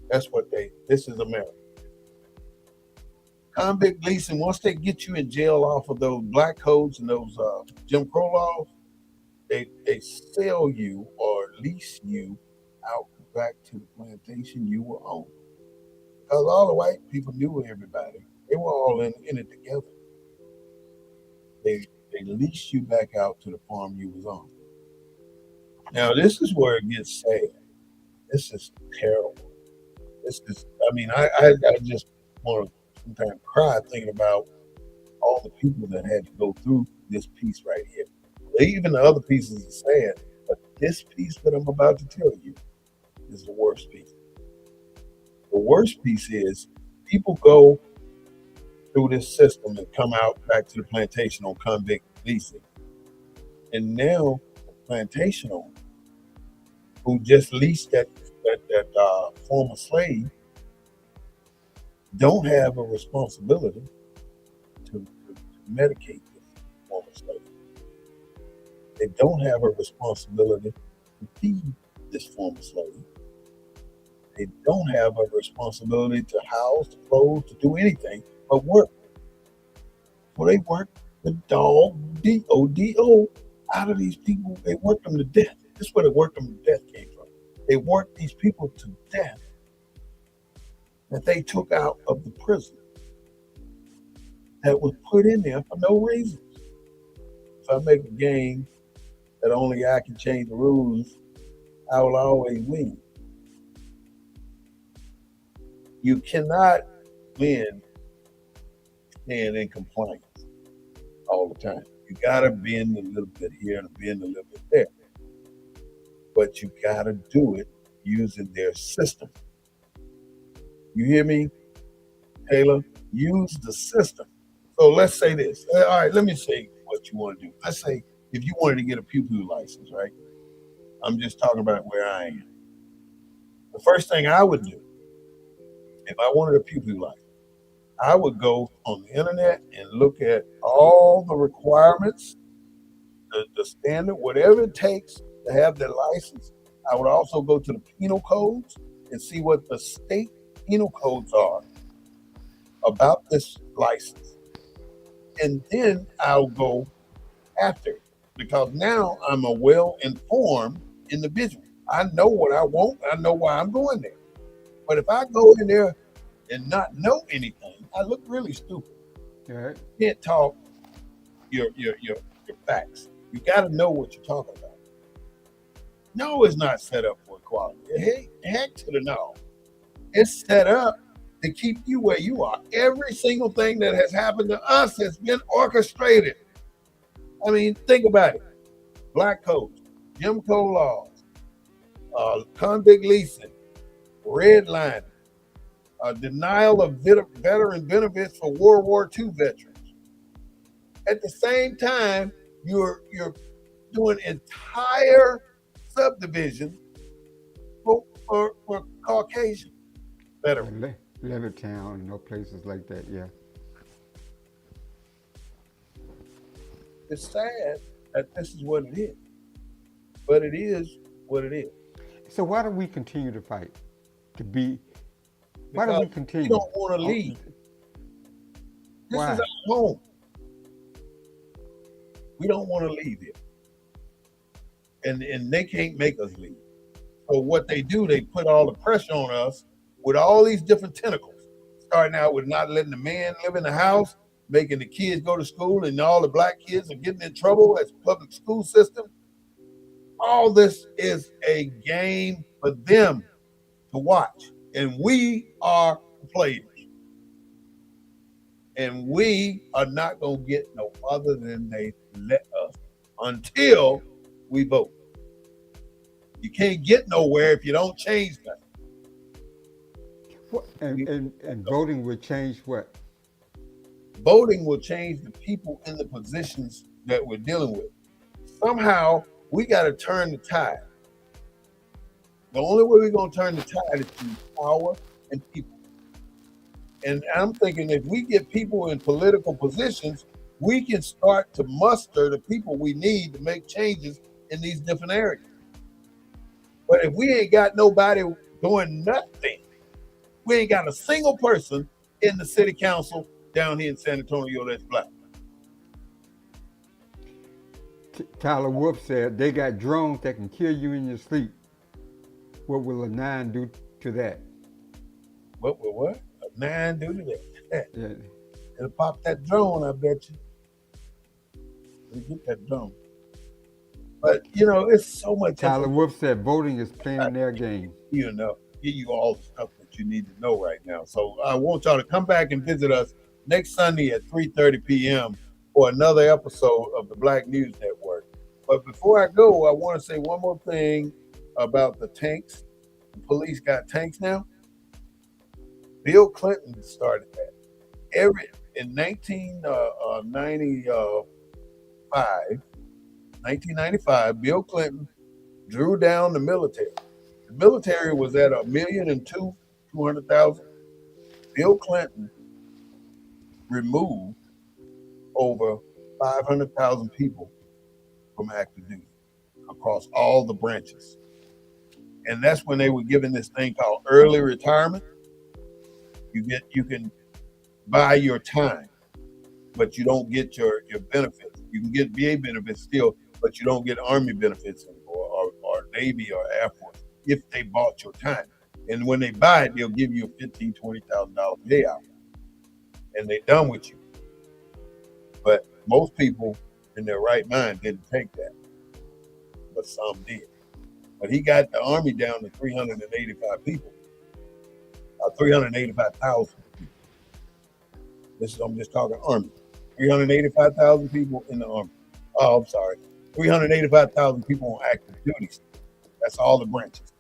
That's what this is America. Convict leasing, once they get you in jail off of those black codes and those Jim Crow laws, they sell you or lease you out back to the plantation you were on. Because all the white people knew everybody. They were all in it together. They they lease you back out to the farm you was on. Now this is where it gets sad. This is terrible. This is I mean, I just want to sometimes cry thinking about all the people that had to go through this piece right here. Even the other pieces are sad, but this piece that I'm about to tell you is the worst piece. The worst piece is people go through this system and come out back to the plantation on convict leasing. And now the plantation owner who just leased that former slave don't have a responsibility to medicate this former slave. They don't have a responsibility to feed this former slave. They don't have a responsibility to house, to clothe, to do anything but work. So they work the dog D-O-D-O out of these people. They work them to death. This is where the work them to death came from. They worked these people to death that they took out of the prison that was put in there for no reason. If I make a game that only I can change the rules, I will always win. You cannot win staying in compliance all the time. You gotta bend a little bit here and bend a little bit there. But you gotta do it using their system. You hear me, Taylor? Use the system. So let's say this. All right, let me say what you want to do. Let's say if you wanted to get a pew license, right? I'm just talking about where I am. The first thing I would do if I wanted a pew license, I would go on the internet and look at all the requirements, the standard, whatever it takes to have their license. I would also go to the penal codes and see what the state penal codes are about this license. And then I'll go after it because now I'm a well informed individual. I know what I want, I know why I'm going there. But if I go in there and not know anything, I look really stupid. Right. You can't talk your facts. You got to know what you're talking about. No, it's not set up for equality. Heck to the no. It's set up to keep you where you are. Every single thing that has happened to us has been orchestrated. I mean, think about it. Black codes, Jim Crow laws, convict leasing, redlining, denial of veteran benefits for World War II veterans. At the same time, you're doing entire subdivision for Caucasian veterans. Levittown and no places like that. Yeah. It's sad that this is what it is, but it is what it is. So why do we continue to fight? To be. Why do Because we we continue? don't want to Oh, leave. This is why? our home. We don't want to leave it, and they can't make us leave. So what they do, they put all the pressure on us with all these different tentacles. Starting out with not letting the man live in the house, making the kids go to school, and all the black kids are getting in trouble as public school system. All this is a game for them to watch, and we are the players. And we are not going to get no other than they let us until we vote. You can't get nowhere if you don't change that. What? And voting would change what? Voting will change the people in the positions that we're dealing with. Somehow, We got to turn the tide. The only way we're going to turn the tide is through power and people. And I'm thinking if we get people in political positions, we can start to muster the people we need to make changes in these different areas. But if we ain't got nobody doing nothing, we ain't got a single person in the city council down here in San Antonio that's black. Tyler Wolf said they got drones that can kill you in your sleep. What will a nine do to that? What? A nine do to that? Yeah. It'll pop that drone, I bet you. It'll get that drone. But it's so much. Tyler Wolf said voting is playing their game. Give you all the stuff that you need to know right now. So I want y'all to come back and visit us next Sunday at 3:30 p.m. for another episode of the Black News Network. But before I go, I want to say one more thing about the tanks. The police got tanks now. Bill Clinton started that. In 1995, Bill Clinton drew down the military. The military was at 1,200,000. Bill Clinton removed over 500,000 people from active duty across all the branches. And that's when they were given this thing called early retirement. You can buy your time, but you don't get your benefits. You can get VA benefits still, but you don't get Army benefits anymore, or Navy or Air Force if they bought your time. And when they buy it, they'll give you a $15,000, $20,000 payout, and they're done with you. But most people in their right mind didn't take that, but some did. But he got the Army down to 385 people, 385,000 people. I'm just talking Army. 385,000 people in the Army. Oh, I'm sorry. 385,000 people on active duty. That's all the branches.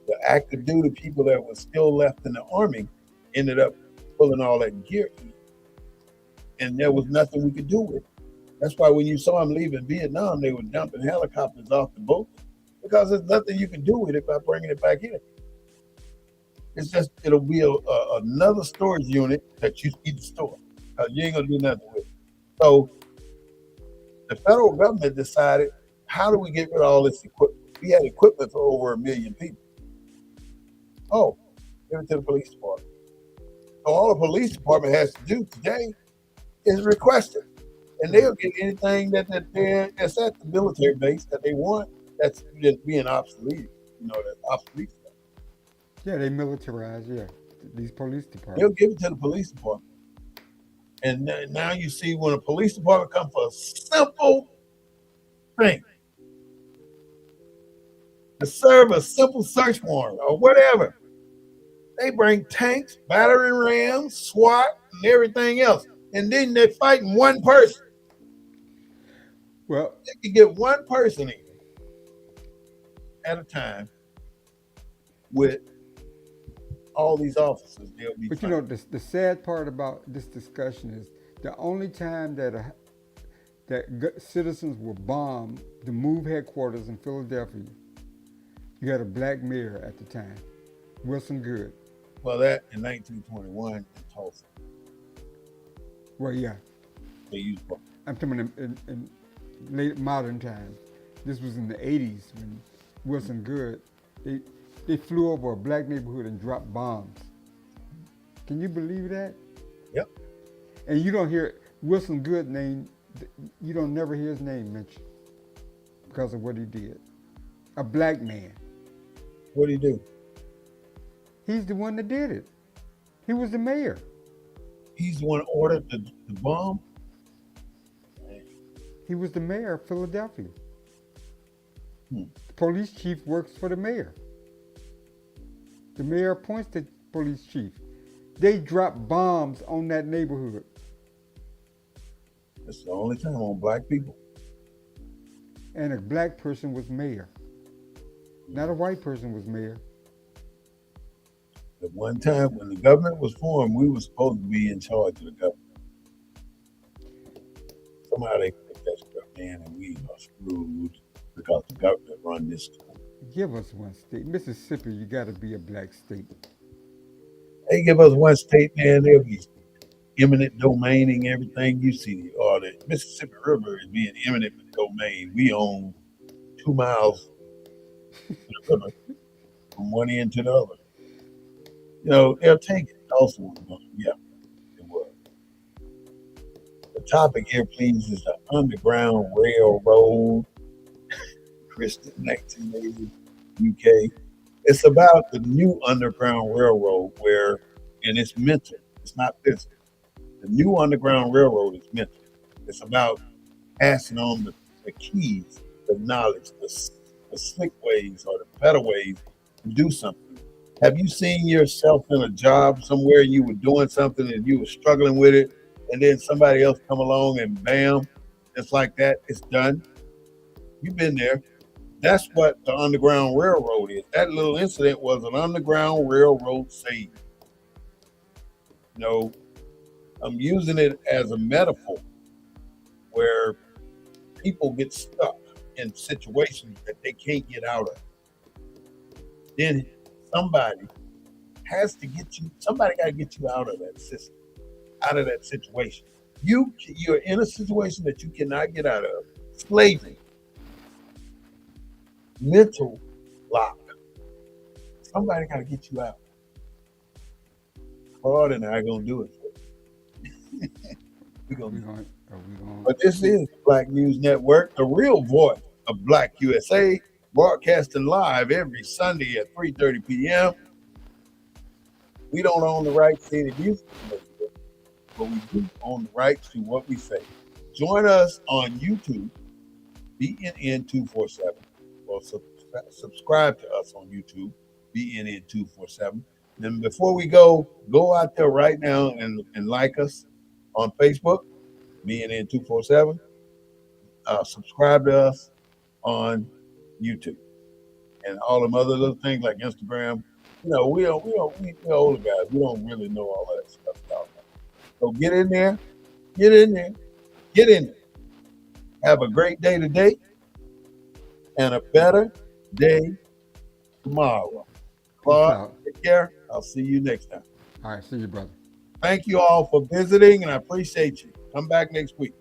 The active duty people that were still left in the Army ended up pulling all that gear in. And there was nothing we could do with it. That's why when you saw them leaving Vietnam, they were dumping helicopters off the boat because there's nothing you can do with it by bringing it back in. It'll be another storage unit that you need to store because you ain't going to do nothing with it. So the federal government decided, how do we get rid of all this equipment? We had equipment for over 1 million people. Oh, give it to the police department. So all the police department has to do today is request it. And they'll get anything that's at the military base that they want that's being obsolete. That's obsolete stuff. Yeah, they militarize, these police departments. They'll give it to the police department. And now you see when a police department comes for a simple thing, to serve a simple search warrant or whatever, they bring tanks, battering rams, SWAT, and everything else. And then they're fighting one person. Well, they can get one person in at a time with all these officers. But the sad part about this discussion is the only time that citizens were bombed to move headquarters in Philadelphia, you had a black mayor at the time, Wilson Good. Well, that in 1921 in Tulsa. Well, yeah. They used bombs. I'm talking in late modern times. This was in the 80s when Wilson Good, they flew over a black neighborhood and dropped bombs. Can you believe that? Yep. And you don't hear Wilson Good name, you don't never hear his name mentioned because of what he did. A black man. What did he do? He's the one that did it. He was the mayor. He's the one who ordered the bomb? He was the mayor of Philadelphia. The police chief works for the mayor. The mayor appoints the police chief. They dropped bombs on that neighborhood. It's the only time on black people. And a black person was mayor. Not a white person was mayor. At one time when the government was formed, we were supposed to be in charge of the government. Somehow they picked that stuff. man, and we are screwed because the government run this country. Give us one state. Mississippi, you got to be a black state. They give us one state, man, they'll be eminent domaining everything you see. Or the Mississippi River is being eminent domain. We own 2 miles to the river from one end to the other. They'll take it. Also, yeah, it was. The topic here, please, is the Underground Railroad, Kristen, 1980, UK. It's about the new Underground Railroad and it's mental. It's not physical. The new Underground Railroad is mental. It's about passing on the keys, the knowledge, the slick ways or the better ways to do something. Have you seen yourself in a job somewhere you were doing something and you were struggling with it, and then somebody else come along and bam, just like that, it's done? You've been there. That's what the Underground Railroad is. That little incident was an Underground Railroad save. You know, I'm using it as a metaphor where people get stuck in situations that they can't get out of. Then somebody somebody got to get you out of that system, out of that situation. You're in a situation that you cannot get out of. Slavery, mental lock. Somebody got to get you out. Claude and I are going to do it for you. We're going to. But this is the Black News Network, the real voice of Black USA, broadcasting live every Sunday at 3:30 p.m. We don't own the rights to any music, but we do own the rights to what we say. Join us on YouTube, BNN247, or subscribe to us on YouTube, BNN247. And before we go out there right now and like us on Facebook, BNN247. Subscribe to us on YouTube and all them other little things like Instagram. We older guys. We don't really know all that stuff about that. So get in there, get in there, get in there. Have a great day today and a better day tomorrow. Claude, take care. I'll see you next time. All right, see you, brother. Thank you all for visiting, and I appreciate you. Come back next week.